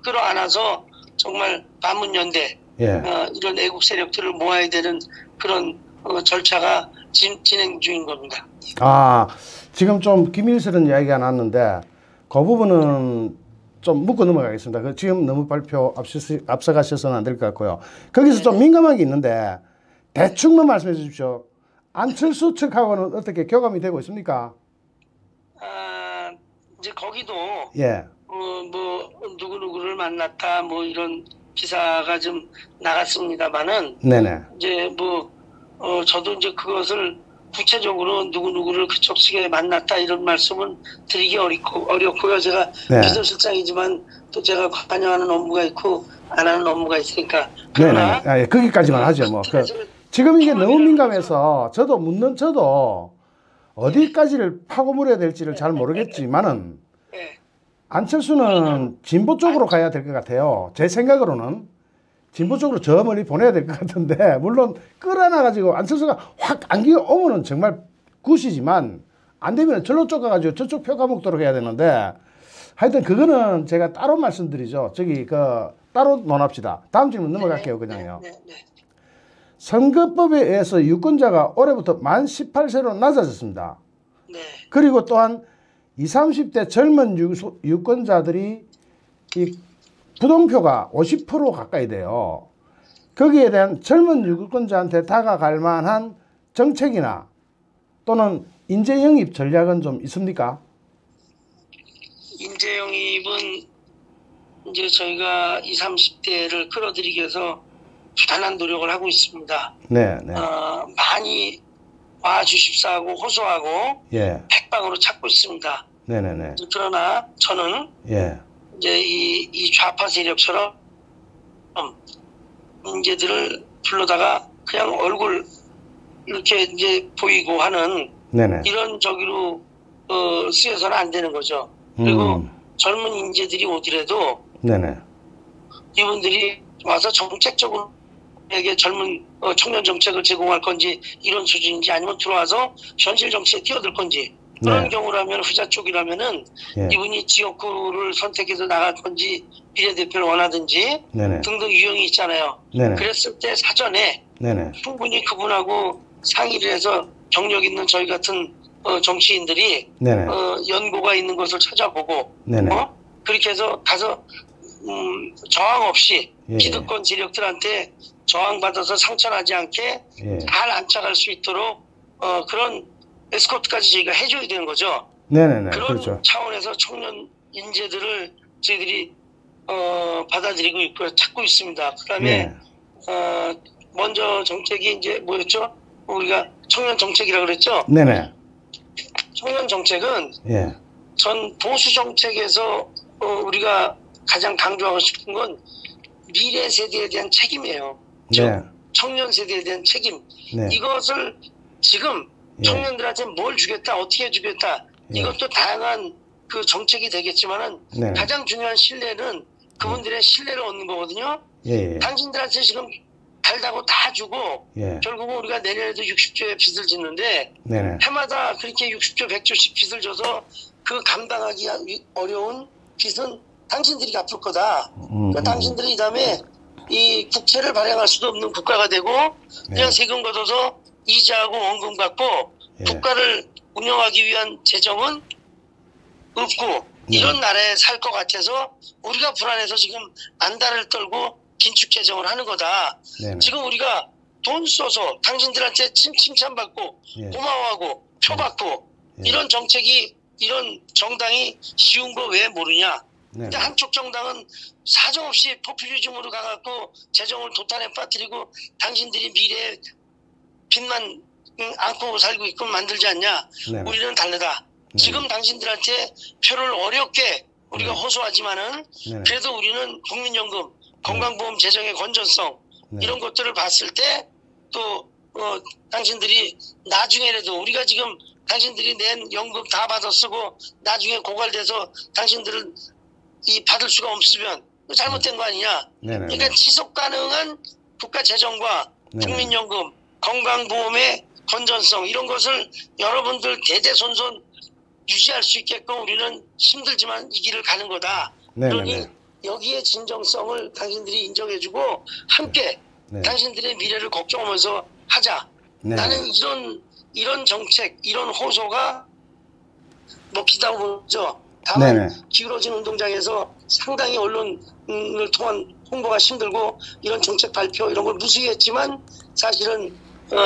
끌어안아서 정말 반문연대 예. 이런 애국 세력들을 모아야 되는 그런 절차가 진행 중인 겁니다. 아, 지금 좀 기밀스러운 이야기가 나왔는데 그 부분은 좀 묻고 넘어가겠습니다. 지금 너무 발표 앞서가셔서는 안 될 것 같고요. 거기서 좀 민감한 게 있는데 대충만 말씀해 주십시오. 안철수 측하고는 어떻게 교감이 되고 있습니까? 이제 거기도 예. 뭐 누구누구를 만났다 뭐 이런 기사가 좀 나갔습니다만은 네네. 이제 뭐 저도 이제 그것을 구체적으로 누구누구를 그쪽 측에 만났다 이런 말씀은 드리기 어렵고요. 제가 네. 비서실장이지만 또 제가 관여하는 업무가 있고 안 하는 업무가 있으니까. 그러나 네네. 예, 거기까지만 하죠. 뭐. 지금 이게 너무 민감해서 저도 어디까지를 파고 물어야 될지를 잘 모르겠지만은 네. 안철수는 진보 쪽으로 가야 될 것 같아요. 제 생각으로는 진보 쪽으로 저 멀리 보내야 될 것 같은데 물론 끌어놔가지고 안철수가 확 안기가 오면은 정말 굿이지만 안 되면 절로 쫓아가지고 저쪽 표 감옥도록 해야 되는데 하여튼 그거는 제가 따로 말씀드리죠. 따로 논합시다. 다음 질문 넘어갈게요. 그냥요. 네. 선거법에 의해서 유권자가 올해부터 만 18세로 낮아졌습니다. 네. 그리고 또한 20, 30대 젊은 유권자들이 이 부동표가 50% 가까이 돼요. 거기에 대한 젊은 유권자한테 다가갈 만한 정책이나 또는 인재 영입 전략은 좀 있습니까? 인재 영입은 이제 저희가 20, 30대를 끌어들이기 위해서 부단한 노력을 하고 있습니다. 네. 많이 와주십사 하고 호소하고 예. 백방으로 찾고 있습니다. 네네네. 그러나 저는 예. 이제 이 좌파 세력처럼 문제들을 불러다가 그냥 얼굴 이렇게 이제 보이고 하는 네네. 이런 저기로 쓰여서는 안 되는 거죠. 그리고 젊은 인재들이 오더라도 네네. 이분들이 와서 정책적으로 에게 젊은 청년 정책을 제공할 건지 이런 수준인지 아니면 들어와서 현실 정치에 뛰어들 건지 그런 네. 경우라면 후자 쪽이라면은 예. 이분이 지역구를 선택해서 나갈 건지 비례대표를 원하든지 네네. 등등 유형이 있잖아요. 네네. 그랬을 때 사전에 네네. 충분히 그분하고 상의를 해서 경력 있는 저희 같은 정치인들이 네네. 연고가 있는 것을 찾아보고 네네. 그렇게 해서 가서 저항 없이 예. 기득권 세력들한테 저항받아서 상처나지 않게 예. 잘 안착할 수 있도록 그런 에스코트까지 저희가 해줘야 되는 거죠. 네네네. 그런 그렇죠. 차원에서 청년 인재들을 저희들이 받아들이고 있고 찾고 있습니다. 그다음에 예. 먼저 정책이 이제 뭐였죠? 우리가 청년 정책이라고 그랬죠. 네네. 청년 정책은 예. 전 보수 정책에서 우리가 가장 강조하고 싶은 건 미래 세대에 대한 책임이에요. 즉 네. 청년 세대에 대한 책임. 네. 이것을 지금 예. 청년들한테 뭘 주겠다, 어떻게 해주겠다. 예. 이것도 다양한 그 정책이 되겠지만은 네. 가장 중요한 신뢰는 그분들의 신뢰를 얻는 거거든요. 예. 당신들한테 지금 달다고 다 주고 예. 결국은 우리가 내년에도 60조의 빚을 짓는데 네네. 해마다 그렇게 60조, 100조씩 빚을 줘서 그 감당하기 어려운 빚은 당신들이 갚을 거다. 그러니까 당신들이 이 다음에 이 국채를 발행할 수도 없는 국가가 되고 그냥 세금 걷어서 이자하고 원금 갖고 예. 국가를 운영하기 위한 재정은 없고 이런 나라에 살 것 같아서 우리가 불안해서 지금 안달을 떨고 긴축 재정을 하는 거다. 네네. 지금 우리가 돈 써서 당신들한테 칭찬받고 예. 고마워하고 표받고 예. 이런 정책이 이런 정당이 쉬운 거 왜 모르냐. 네네. 근데 한쪽 정당은 사정없이 포퓰리즘으로 가갖고 재정을 도탄에 빠뜨리고 당신들이 미래에 빚만 안고 살고 있고 만들지 않냐. 네네. 우리는 다르다. 네네. 지금 당신들한테 표를 어렵게 우리가 네. 호소하지만은 네네. 그래도 우리는 국민연금, 건강보험 재정의 건전성 네. 이런 것들을 봤을 때 또 당신들이 나중에라도 우리가 지금 당신들이 낸 연금 다 받아 쓰고 나중에 고갈돼서 당신들은 이 받을 수가 없으면 잘못된 거 아니냐. 네네. 그러니까 지속 가능한 국가 재정과 네네. 국민연금, 건강보험의 건전성 이런 것을 여러분들 대대손손 유지할 수 있게끔 우리는 힘들지만 이 길을 가는 거다. 네네네. 그러니 여기에 진정성을 당신들이 인정해주고 함께 네. 당신들의 미래를 걱정하면서 하자. 네. 나는 이런 정책, 이런 호소가 먹히다고 보죠. 다만 네네. 기울어진 운동장에서 상당히 언론을 통한 홍보가 힘들고 이런 정책 발표 이런 걸 무수했지만 사실은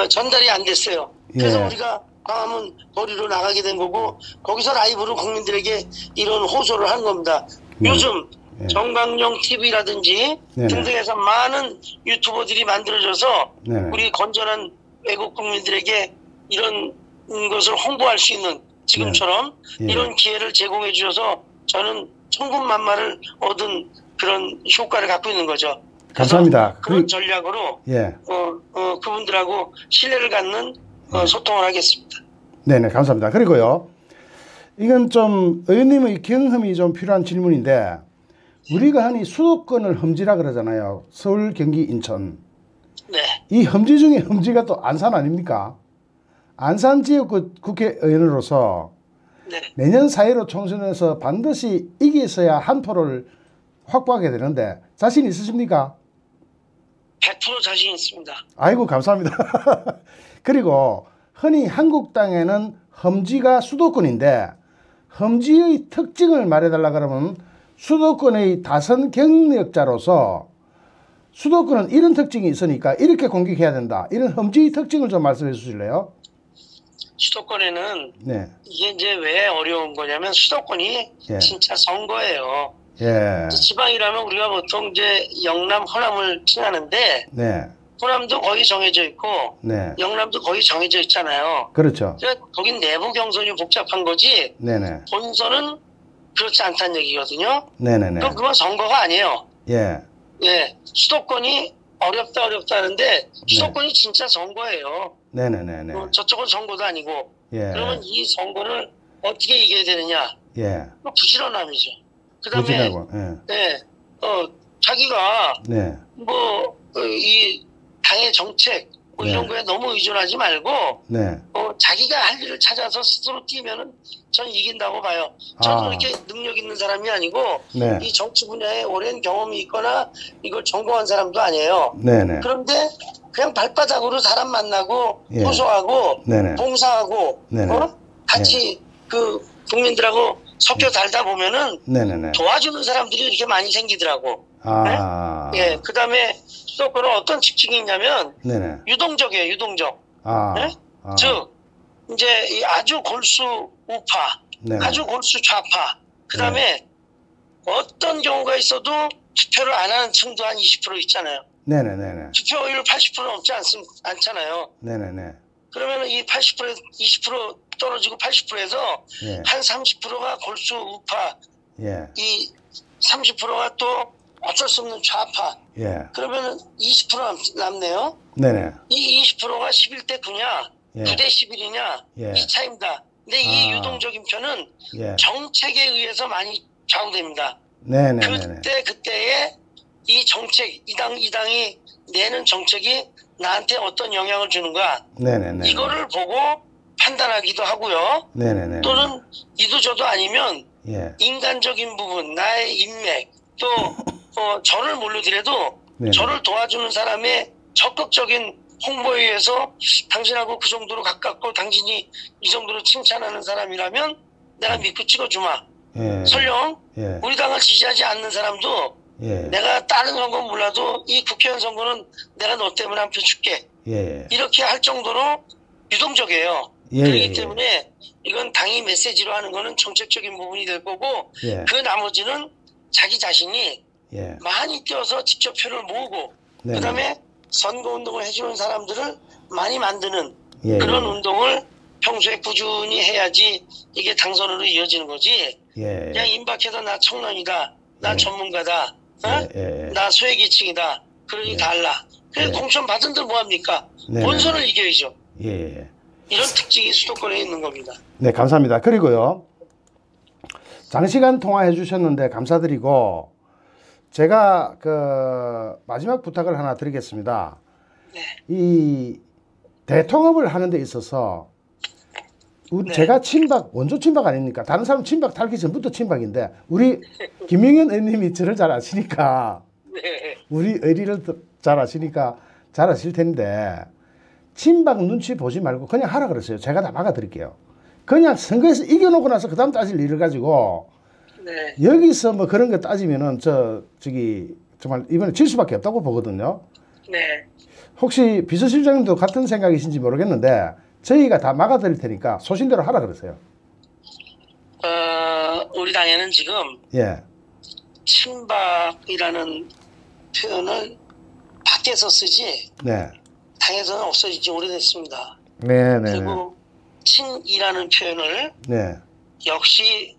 전달이 안 됐어요. 그래서 예. 우리가 광화문 거리로 나가게 된 거고 거기서 라이브로 국민들에게 이런 호소를 하는 겁니다. 요즘 예. 정강용 TV라든지 네네. 등등해서 많은 유튜버들이 만들어져서 네네. 우리 건전한 외국 국민들에게 이런 것을 홍보할 수 있는 지금처럼 네. 예. 이런 기회를 제공해 주셔서 저는 천군만마를 얻은 그런 효과를 갖고 있는 거죠. 감사합니다. 그런 전략으로 예. 그분들하고 신뢰를 갖는 소통을 하겠습니다. 네네. 감사합니다. 그리고요. 이건 좀 의원님의 경험이 좀 필요한 질문인데 우리가 흔히 수도권을 험지라 그러잖아요. 서울, 경기, 인천. 네. 이 험지 중에 험지가 또 안산 아닙니까? 안산 지역구 국회의원으로서 네. 내년 4.15 총선에서 반드시 이겨서야 한 표를 확보하게 되는데 자신 있으십니까? 100% 자신 있습니다. 아이고 감사합니다. 그리고 흔히 한국당에는 험지가 수도권인데 험지의 특징을 말해달라 그러면 수도권의 다선 경력자로서 수도권은 이런 특징이 있으니까 이렇게 공격해야 된다. 이런 험지의 특징을 좀 말씀해 주실래요? 수도권에는 네. 이게 이제 왜 어려운 거냐면 수도권이 예. 진짜 선거예요. 예. 지방이라면 우리가 보통 이제 영남, 호남을 칭하는데 네. 호남도 거의 정해져 있고 네. 영남도 거의 정해져 있잖아요. 그렇죠. 그러니까 거긴 내부 경선이 복잡한 거지 네네. 본선은 그렇지 않다는 얘기거든요. 네네네. 그럼 그건 선거가 아니에요. 예. 예, 수도권이 어렵다 하는데 수도권이 진짜 선거예요. 네네네네. 저쪽은 선거도 아니고 예. 그러면 이 선거를 어떻게 이겨야 되느냐? 예. 부지런함이죠. 그다음에 부지런하고. 예. 네, 자기가 네. 이 당의 정책, 뭐 네. 이런 거에 너무 의존하지 말고 네. 자기가 할 일을 찾아서 스스로 뛰면은 전 이긴다고 봐요. 저는 그렇게 능력 있는 사람이 아니고 네. 이 정치 분야에 오랜 경험이 있거나 이걸 전공한 사람도 아니에요. 네네. 그런데 그냥 발바닥으로 사람 만나고 예. 호소하고 네네. 봉사하고 네네. 같이 그 국민들하고 섞여 살다 보면은 네네네. 도와주는 사람들이 이렇게 많이 생기더라고. 아. 예, 그 다음에 수도권은 어떤 특징이 있냐면 네네. 유동적이에요, 유동적. 아. 예? 아. 즉 이제 이 아주 골수 우파, 네네. 아주 골수 좌파, 그 다음에 어떤 경우가 있어도 투표를 안 하는 층도 한 20% 있잖아요. 네네네네. 투표율 80% 넘지 않잖아요. 네네네. 그러면 이 80%, 20% 떨어지고 80%에서 예. 한 30%가 골수 우파, 예. 이 30%가 또 어쩔 수 없는 좌파. 예. 그러면 20% 남네요. 네네. 이 20%가 11대 9냐, 예. 9대 11이냐, 예. 이 차이입니다. 근데 이 아. 유동적인 표는 예. 정책에 의해서 많이 좌우됩니다. 네네네네. 그때의 이 정책, 이 당이 내는 정책이 나한테 어떤 영향을 주는가, 네네네. 이거를 보고 판단하기도 하고요. 네네네. 또는 이도저도 아니면 예. 인간적인 부분, 나의 인맥, 또 저를 모르더라도 네네. 저를 도와주는 사람의 적극적인 홍보에 의해서 당신하고 그 정도로 가깝고 당신이 이 정도로 칭찬하는 사람이라면 내가 믿고 찍어주마. 예. 설령 예. 우리 당을 지지하지 않는 사람도 예. 내가 다른 선거 몰라도 이 국회의원 선거는 내가 너 때문에 한 표 줄게. 예. 이렇게 할 정도로 유동적이에요. 예. 그렇기 예. 때문에 이건 당이 메시지로 하는 거는 정책적인 부분이 될 거고 예. 그 나머지는 자기 자신이 예. 많이 뛰어서 직접 표를 모으고 네네. 그다음에 선거운동을 해주는 사람들을 많이 만드는 예. 그런 운동을 평소에 꾸준히 해야지 이게 당선으로 이어지는 거지. 예. 그냥 임박해서 나 청년이다, 나 예. 전문가다, 예. 나 소외계층이다, 그러니 예. 달라. 그래 예. 공천 받은들 뭐합니까? 네네. 본선을 이겨야죠. 예. 이런 특징이 수도권에 있는 겁니다. 네, 감사합니다. 그리고요, 장시간 통화해 주셨는데 감사드리고, 제가 마지막 부탁을 하나 드리겠습니다. 네. 이 대통합을 하는 데 있어서 네. 제가 원조 친박 아닙니까? 다른 사람 친박 달기 전부터 친박인데 우리 김영현 의원님이 저를 잘 아시니까 네. 우리 의리를 잘 아시니까 잘 아실 텐데 친박 눈치 보지 말고 그냥 하라 그랬어요. 제가 다 막아드릴게요. 그냥 선거에서 이겨놓고 나서 그 다음 따질 일을 가지고 네. 여기서 뭐 그런 거 따지면은 정말 이번에 질 수밖에 없다고 보거든요. 네. 혹시 비서실장님도 같은 생각이신지 모르겠는데 저희가 다 막아드릴 테니까 소신대로 하라 그러세요. 우리 당에는 지금 예. 친박이라는 표현을 밖에서 쓰지 네. 당에서는 없어진 지 오래됐습니다. 네네. 그리고 친이라는 표현을 네. 역시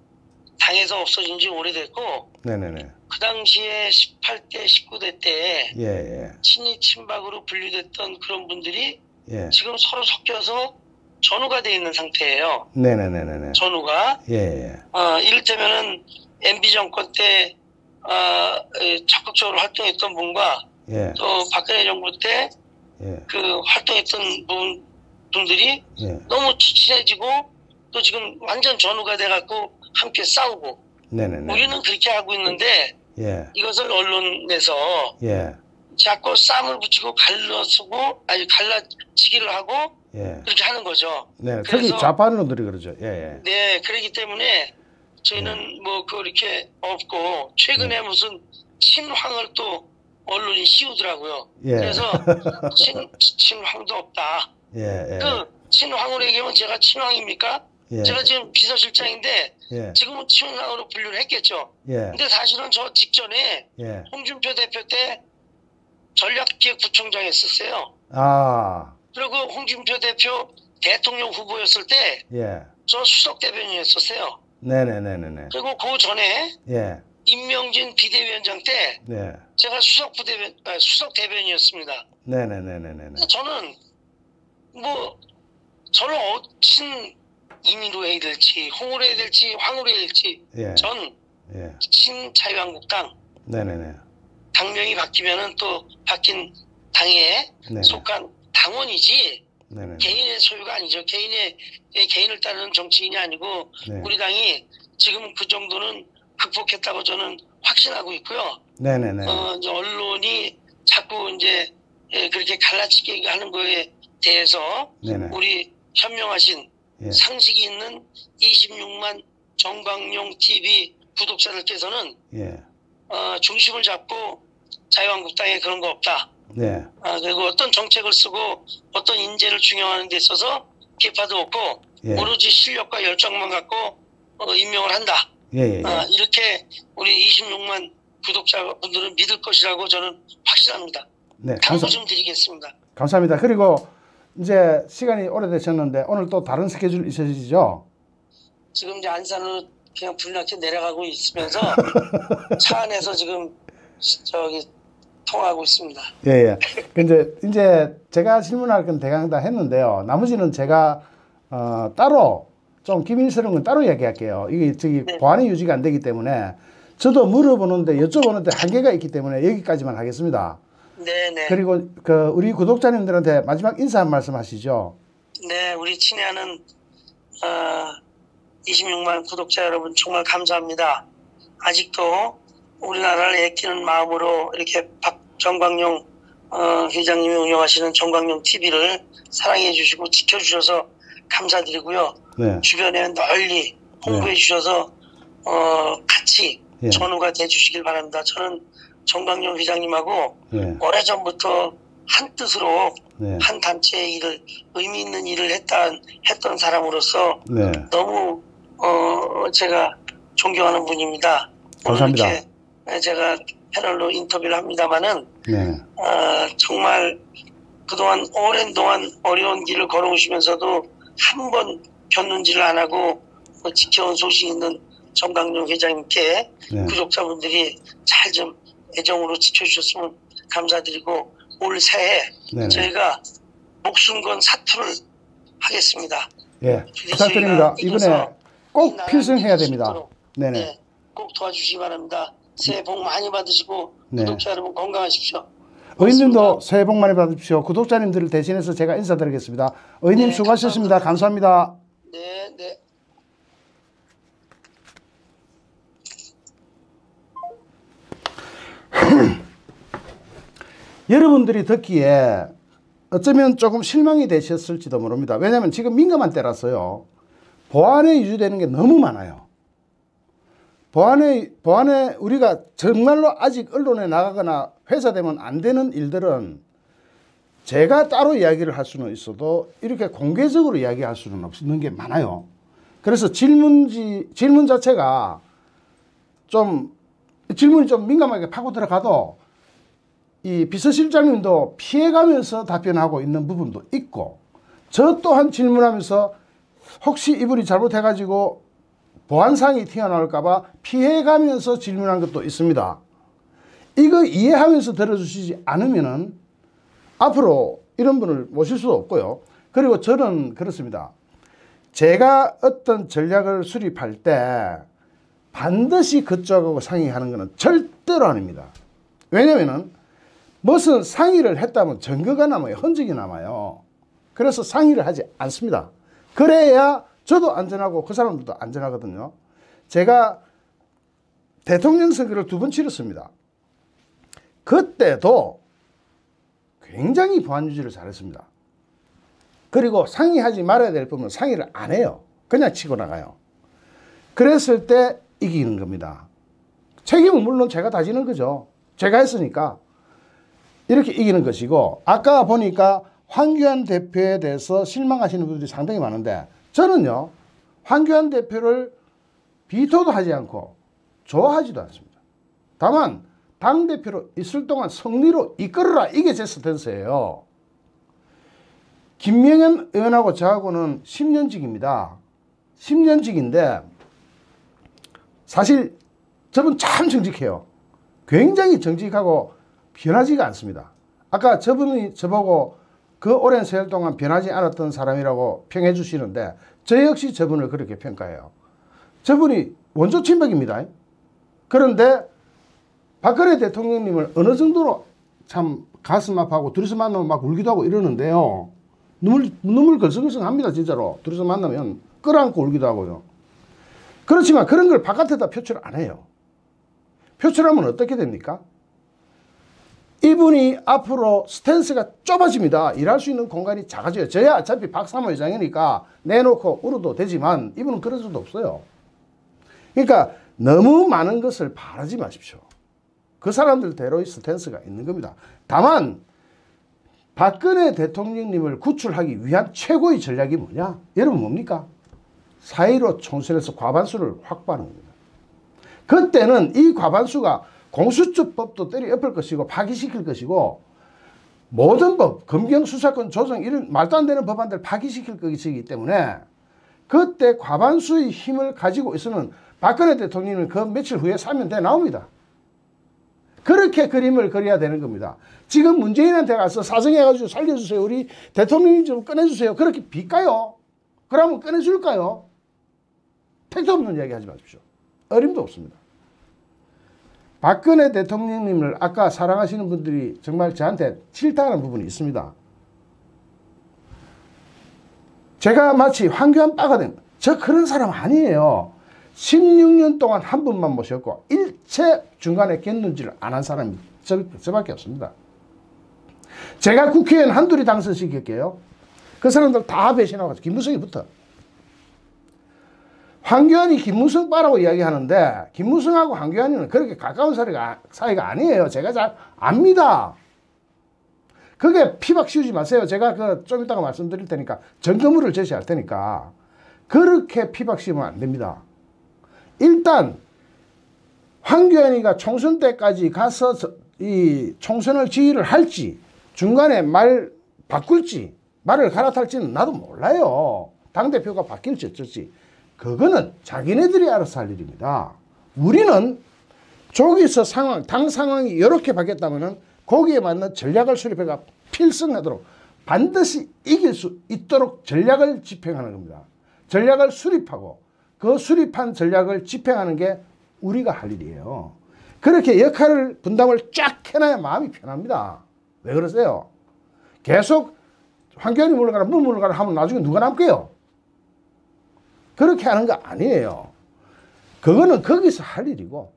당에서 없어진 지 오래됐고 네네네. 그 당시에 18대, 19대 때 예. 친이 친박으로 분류됐던 그런 분들이 예. 지금 서로 섞여서 전우가 돼 있는 상태예요. 네네네네. 전우가 예. 이를테면은 MB 정권 때 적극적으로 활동했던 분과 예. 또 박근혜 정부 때 그 활동했던 분들이 예. 너무 친해지고 또 지금 완전 전우가 돼갖고 함께 싸우고 네네네. 우리는 그렇게 하고 있는데 예. 이것을 언론에서 예. 자꾸 쌈을 붙이고 갈라치기를 하고 예. 그렇게 하는 거죠. 네. 특히 그래서 좌파론들이 그러죠. 예. 네, 그렇기 때문에 저희는 뭐 그렇게 없고 최근에 무슨 친황을 또 언론이 씌우더라고요. 예. 그래서 친황도 없다. 예. 그 친황으로 얘기하면 제가 친황입니까? 예. 제가 지금 비서실장인데 예. 지금은 친황으로 분류를 했겠죠. 예. 근데 사실은 저 직전에 예. 홍준표 대표 때 전략기획부총장 했었어요. 아. 그리고 홍준표 대표 대통령 후보였을 때 저 예. 수석 대변인이었었어요. 네네네네. 그리고 그 전에 예. 임명진 비대위원장 때 네. 제가 수석 대변인이었습니다. 네네네네네. 저는 뭐 저를 친인으로 해야 될지 홍으로 해야 될지 황으로 해야 될지 예. 전 예. 친자유한국당 네네네. 당명이 바뀌면은 또 바뀐 당에 네. 속한 당원이지 네네. 개인의 소유가 아니죠. 개인을 따르는 정치인이 아니고 네. 우리 당이 지금 그 정도는 극복했다고 저는 확신하고 있고요. 네네네. 이제 언론이 자꾸 이제 그렇게 갈라치게 하는 거에 대해서 네네. 우리 현명하신 예. 상식이 있는 26만 정광용 TV 구독자들께서는 예. 중심을 잡고 자유한국당에 그런 거 없다. 네. 그리고 어떤 정책을 쓰고 어떤 인재를 중용하는 데 있어서 기파도 없고 예. 오로지 실력과 열정만 갖고 임명을 한다. 예. 이렇게 우리 26만 구독자분들은 믿을 것이라고 저는 확신합니다. 네. 당부 좀 드리겠습니다. 감사합니다. 그리고 이제 시간이 오래되셨는데 오늘 또 다른 스케줄 있으시죠? 지금 이제 안산으로 그냥 불나게 내려가고 있으면서 차 안에서 지금 저기 통화하고 있습니다. 예, 예. 근데 이제 제가 질문할 건 대강 다 했는데요. 나머지는 제가 따로 좀 기밀스러운 건 따로 이야기할게요. 이게 저기 네. 보안이 유지가 안 되기 때문에 저도 물어보는데 여쭤보는데 한계가 있기 때문에 여기까지만 하겠습니다. 네네. 그리고 우리 구독자님들한테 마지막 인사 한 말씀 하시죠. 네, 우리 친애하는 26만 구독자 여러분 정말 감사합니다. 아직도 우리나라를 아끼는 마음으로 이렇게 정광용 회장님이 운영하시는 정광용 TV를 사랑해 주시고 지켜주셔서 감사드리고요. 네. 주변에 널리 홍보해 주셔서 같이 예. 전우가 돼 주시길 바랍니다. 저는 정광용 회장님하고 예. 오래전부터 한 뜻으로 네. 한 단체의 일을 의미 있는 일을 했던 사람으로서 네. 너무 제가 존경하는 분입니다. 감사합니다. 오늘 이렇게 제가 패널로 인터뷰를 합니다마는 네. 정말 그동안 오랜 동안 어려운 길을 걸어오시면서도 한 번 견눈질을 안 하고 지켜온 소식 있는 정광용 회장님께 네. 구독자분들이 잘 좀 애정으로 지켜주셨으면 감사드리고 올 새해 네네. 저희가 목숨 건 사투를 하겠습니다. 예. 부탁드립니다. 이번에 꼭 필승해야 됩니다. 네네. 네, 꼭 도와주시기 바랍니다. 새해 복 많이 받으시고 네. 구독자 여러분 건강하십시오. 의원님도 새해 복 많이 받으십시오. 구독자님들을 대신해서 제가 인사드리겠습니다. 의원님 네, 수고하셨습니다. 감사합니다. 네, 네. 여러분들이 듣기에 어쩌면 조금 실망이 되셨을지도 모릅니다. 왜냐하면 지금 민감한 때라서요. 보안에 유지되는 게 너무 많아요. 보안에 우리가 정말로 아직 언론에 나가거나 회자되면 안 되는 일들은 제가 따로 이야기를 할 수는 있어도 이렇게 공개적으로 이야기할 수는 없는 게 많아요. 그래서 질문 자체가 질문이 좀 민감하게 파고 들어가도 이 비서실장님도 피해가면서 답변하고 있는 부분도 있고 저 또한 질문하면서 혹시 이분이 잘못해가지고 보안상이 튀어나올까봐 피해가면서 질문한 것도 있습니다. 이거 이해하면서 들어주시지 않으면은 앞으로 이런 분을 모실 수 없고요. 그리고 저는 그렇습니다. 제가 어떤 전략을 수립할 때 반드시 그쪽하고 상의하는 것은 절대로 아닙니다. 왜냐면은 무슨 상의를 했다면 증거가 남아요. 흔적이 남아요. 그래서 상의를 하지 않습니다. 그래야 저도 안전하고 그 사람들도 안전하거든요. 제가 대통령 선거를 2번 치렀습니다. 그때도 굉장히 보안 유지를 잘했습니다. 그리고 상의하지 말아야 될 부분은 상의를 안 해요. 그냥 치고 나가요. 그랬을 때 이기는 겁니다. 책임은 물론 제가 다 지는 거죠. 제가 했으니까. 이렇게 이기는 것이고 아까 보니까 황교안 대표에 대해서 실망하시는 분들이 상당히 많은데 저는요. 황교안 대표를 비토도 하지 않고 좋아하지도 않습니다. 다만 당대표로 있을 동안 승리로 이끌어라. 이게 제 스탠스예요. 김명현 의원하고 저하고는 10년직입니다. 10년직인데 사실 저분 참 정직해요. 굉장히 정직하고 변하지가 않습니다. 아까 저분이 저보고 그 오랜 세월 동안 변하지 않았던 사람이라고 평해 주시는데 저 역시 저분을 그렇게 평가해요. 저분이 원조 친박입니다. 그런데 박근혜 대통령님을 어느 정도로 참 가슴 아파하고 둘이서 만나면 막 울기도 하고 이러는데요. 눈물 걸성걸성 합니다. 진짜로. 둘이서 만나면 끌어안고 울기도 하고요. 그렇지만 그런 걸 바깥에다 표출 안 해요. 표출하면 어떻게 됩니까? 이분이 앞으로 스탠스가 좁아집니다. 일할 수 있는 공간이 작아져요. 저야 어차피 박사모회장이니까 내놓고 울어도 되지만 이분은 그럴 수도 없어요. 그러니까 너무 많은 것을 바라지 마십시오. 그 사람들대로의 스탠스가 있는 겁니다. 다만 박근혜 대통령님을 구출하기 위한 최고의 전략이 뭐냐? 여러분 뭡니까? 4.15 총선에서 과반수를 확보하는 겁니다. 그때는 이 과반수가 공수처법도 때려 엎을 것이고 파기시킬 것이고 모든 법, 검경 수사권 조정 이런 말도 안 되는 법안들 파기시킬 것이기 때문에 그때 과반수의 힘을 가지고 있으면 박근혜 대통령은 그 며칠 후에 사면대 나옵니다. 그렇게 그림을 그려야 되는 겁니다. 지금 문재인한테 가서 사정해가지고 살려주세요. 우리 대통령님 좀 꺼내주세요. 그렇게 빌까요? 그러면 꺼내줄까요? 택도 없는 이야기 하지 마십시오. 어림도 없습니다. 박근혜 대통령님을 아까 사랑하시는 분들이 정말 저한테 질타하는 부분이 있습니다. 제가 마치 황교안 빠가 된, 저 그런 사람 아니에요. 16년 동안 한 분만 모셨고 일체 중간에 겼는지를 안 한 사람이 저밖에 없습니다. 제가 국회의원 한둘이 당선시킬게요. 그 사람들 다 배신하고 김무성이부터. 황교안이 김무성 빠라고 이야기하는데 김무성하고 황교안이는 그렇게 가까운 사이가 아니에요. 제가 잘 압니다. 그게 피박 씌우지 마세요. 제가 좀 이따가 말씀드릴 테니까 점검을 제시할 테니까 그렇게 피박 씌우면 안 됩니다. 일단 황교안이가 총선 때까지 가서 이 총선을 지휘를 할지 중간에 말 바꿀지 말을 갈아탈지는 나도 몰라요. 당대표가 바뀔지 어쩔지 그거는 자기네들이 알아서 할 일입니다. 우리는 저기서 당 상황이 이렇게 바뀌었다면 거기에 맞는 전략을 수립해가 필승하도록 반드시 이길 수 있도록 전략을 집행하는 겁니다. 전략을 수립하고 그 수립한 전략을 집행하는 게 우리가 할 일이에요. 그렇게 역할을 분담을 쫙 해놔야 마음이 편합니다. 왜 그러세요? 계속 황교안이 물러가라 물러가라 하면 나중에 누가 남게요? 그렇게 하는 거 아니에요. 그거는 거기서 할 일이고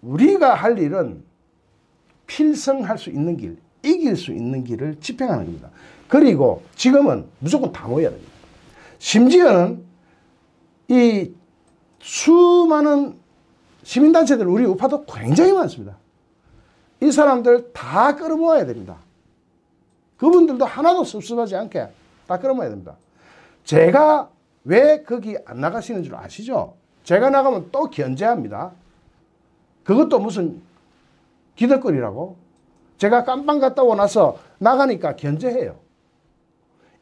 우리가 할 일은 필승할 수 있는 길, 이길 수 있는 길을 집행하는 겁니다. 그리고 지금은 무조건 다 모여야 됩니다. 심지어는 이 수많은 시민단체들 우리 우파도 굉장히 많습니다. 이 사람들 다 끌어모아야 됩니다. 그분들도 하나도 섭섭하지 않게 다 끌어모아야 됩니다. 제가 왜 거기 안 나가시는 줄 아시죠? 제가 나가면 또 견제합니다. 그것도 무슨 기득거리라고? 제가 깜빵 갔다 오고 나서 나가니까 견제해요.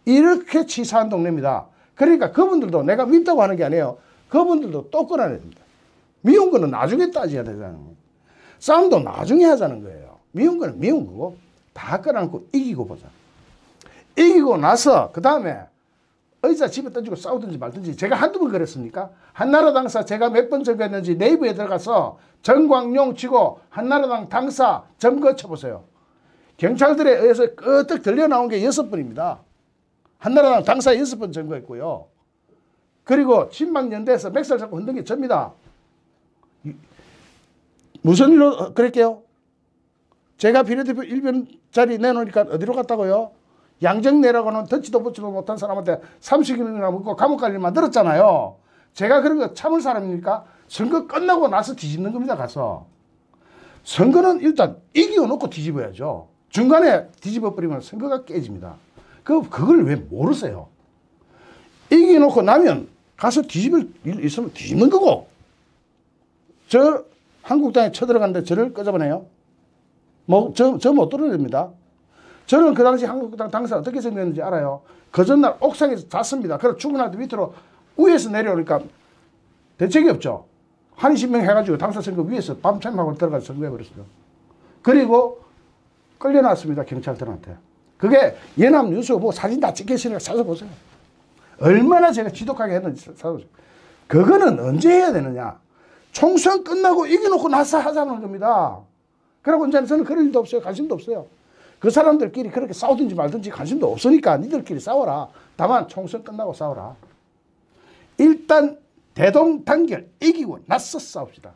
이렇게 치사한 동네입니다. 그러니까 그분들도 내가 밉다고 하는 게 아니에요. 그분들도 또 끌어내야 됩니다. 미운 거는 나중에 따져야 되잖아요. 싸움도 나중에 하자는 거예요. 미운 거는 미운 거고 다 끌어안고 이기고 보자. 이기고 나서 그 다음에 의자 집에 던지고 싸우든지 말든지 제가 한두 번 그랬습니까? 한나라 당사 제가 몇 번 점거했는지 네이버에 들어가서 정광용 치고 한나라당 당사 점거 쳐보세요. 경찰들에 의해서 끄떡 들려 나온 게 6번입니다. 한나라당 당사 6번 점거했고요. 그리고 친박연대에서 맥살 잡고 흔든 게 접니다. 무슨 일로 그랬게요? 제가 비례대표 1변짜리 내놓으니까 어디로 갔다고요? 양정내라고는 듣지도 보지도 못한 사람한테 30일이나 먹고 감옥 갈 일 만들었잖아요. 제가 그런 거 참을 사람입니까? 선거 끝나고 나서 뒤집는 겁니다. 가서. 선거는 일단 이겨놓고 뒤집어야죠. 중간에 뒤집어버리면 선거가 깨집니다. 그걸 왜 모르세요? 이겨놓고 나면 가서 뒤집을 일 있으면 뒤집는 거고 저 한국당에 쳐들어갔는데 저를 끄집어내요? 저 못 뚫어냅니다. 저는 그 당시 한국당 당사 어떻게 생겼는지 알아요. 그 전날 옥상에서 잤습니다. 그래서 출근할 때 밑으로 위에서 내려오니까 대책이 없죠. 한 20명 해가지고 당사 선거 위에서 밤참하고 들어가서 선거해버렸어요. 그리고 끌려놨습니다. 경찰들한테. 그게 연합 뉴스 보고 사진 다 찍혀있으니까 찾아보세요. 얼마나 제가 지독하게 했는지 찾아보세요. 그거는 언제 해야 되느냐. 총선 끝나고 이겨놓고 나서 하자는 겁니다. 그러고 이제는 저는 그럴 일도 없어요. 관심도 없어요. 그 사람들끼리 그렇게 싸우든지 말든지 관심도 없으니까 니들끼리 싸워라. 다만 총선 끝나고 싸워라. 일단 대동단결 이기고 나서 싸웁시다.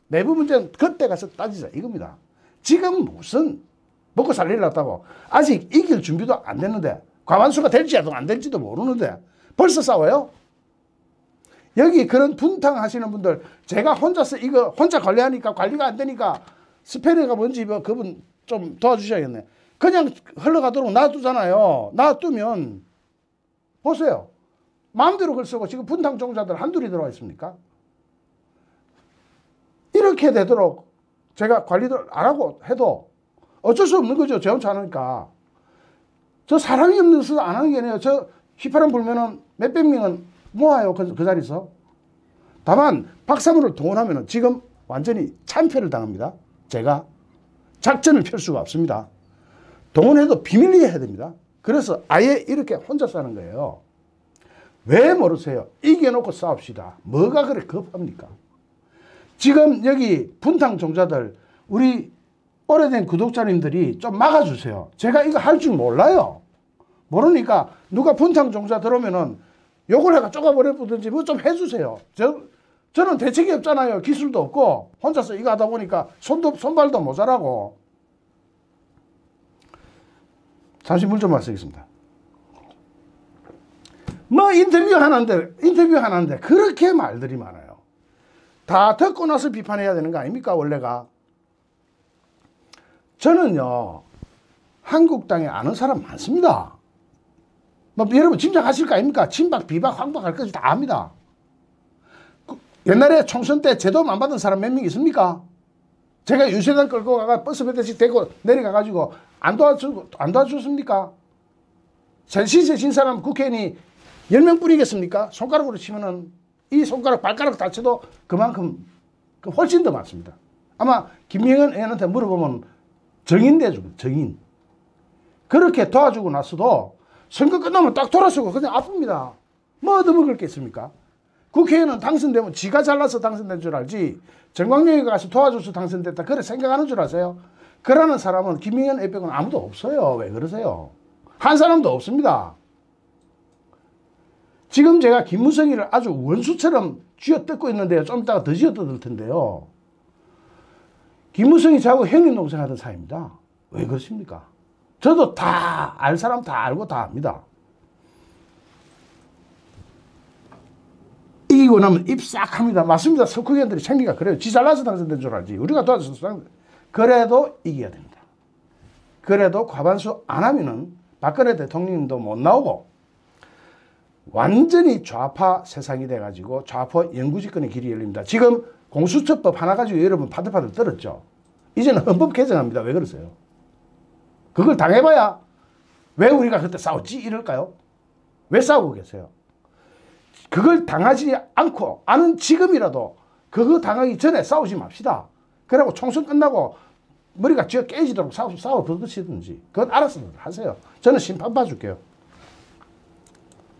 내부 문제는 그때 가서 따지자 이겁니다. 지금 무슨 먹고 살리려고 아직 이길 준비도 안 됐는데 과반수가 될지도 안 될지도 모르는데 벌써 싸워요? 여기 그런 분탕하시는 분들 제가 혼자서 이거 혼자 관리하니까 관리가 안 되니까 스페너가 뭔지 그분 좀 도와주셔야겠네. 그냥 흘러가도록 놔두잖아요. 놔두면 보세요. 마음대로 글 쓰고 지금 분탕 종자들 한둘이 들어와 있습니까? 이렇게 되도록 제가 관리를 안 하고 해도 어쩔 수 없는 거죠. 제 혼자 하니까. 저 사람이 없는 데서 안 하는 게 아니에요. 저 휘파람 불면은 몇백 명은 모아요. 그 자리에서. 다만 박사모를 동원하면 지금 완전히 참패를 당합니다. 제가 작전을 펼 수가 없습니다. 동원해도 비밀리에 해야 됩니다. 그래서 아예 이렇게 혼자 사는 거예요. 왜 모르세요? 이겨놓고 싸웁시다. 뭐가 그래 급합니까? 지금 여기 분탕 종자들 우리 오래된 구독자님들이 좀 막아주세요. 제가 이거 할 줄 몰라요. 모르니까 누가 분탕 종자 들어오면은 욕을 해가 쪼가버려보든지 뭐 좀 해주세요. 저는 대책이 없잖아요. 기술도 없고 혼자서 이거 하다 보니까 손발도 모자라고. 잠시 물 좀 마시겠습니다. 뭐 인터뷰 하는데 그렇게 말들이 많아요. 다 듣고 나서 비판해야 되는 거 아닙니까 원래가. 저는요 한국당에 아는 사람 많습니다. 뭐 여러분 짐작하실 거 아닙니까? 친박 비박 황박 할 것이 다 압니다. 옛날에 총선 때 제도만 안 받은 사람 몇 명 있습니까? 제가 유세단 끌고 가가 버스 몇 대씩 대고 내려가가지고 안 도와줬습니까? 세신 사람 국회의원이 10명 뿌리겠습니까? 손가락으로 치면은 이 손가락 발가락 다쳐도 그만큼 훨씬 더 많습니다. 아마 김명은 의원한테 물어보면 정인 대주고 정인. 그렇게 도와주고 나서도 선거 끝나면 딱 돌아서고 그냥 아픕니다. 뭐 얻어먹을 게 있습니까? 국회의원은 당선되면 지가 잘나서 당선된 줄 알지 정광용이 가서 도와줘서 당선됐다 그래 생각하는 줄 아세요? 그러는 사람은 김명현 애백은 아무도 없어요. 왜 그러세요? 한 사람도 없습니다. 지금 제가 김무성이를 아주 원수처럼 쥐어뜯고 있는데요. 좀 이따가 더 쥐어뜯을 텐데요. 김무성이 저하고 형님 동생 하던 사이입니다. 왜 그렇습니까? 저도 다 알 사람 다 알고 다 압니다. 이기고 나면 입 싹 합니다. 맞습니다. 석국의원들이 생기가 그래요. 지 잘나서 당선된 줄 알지. 우리가 도와줘서 그래도 이겨야 됩니다. 그래도 과반수 안 하면은 박근혜 대통령님도 못 나오고 완전히 좌파 세상이 돼가지고 좌파 영구집권의 길이 열립니다. 지금 공수처법 하나 가지고 여러분 파들파들 떨었죠. 이제는 헌법 개정합니다. 왜 그러세요? 그걸 당해봐야 왜 우리가 그때 싸웠지 이럴까요? 왜 싸우고 계세요? 그걸 당하지 않고 아는 지금이라도 그거 당하기 전에 싸우지 맙시다. 그러고 총선 끝나고 머리가 쥐어 깨지도록 싸워 부딪히든지 그건 알아서 하세요. 저는 심판 봐줄게요.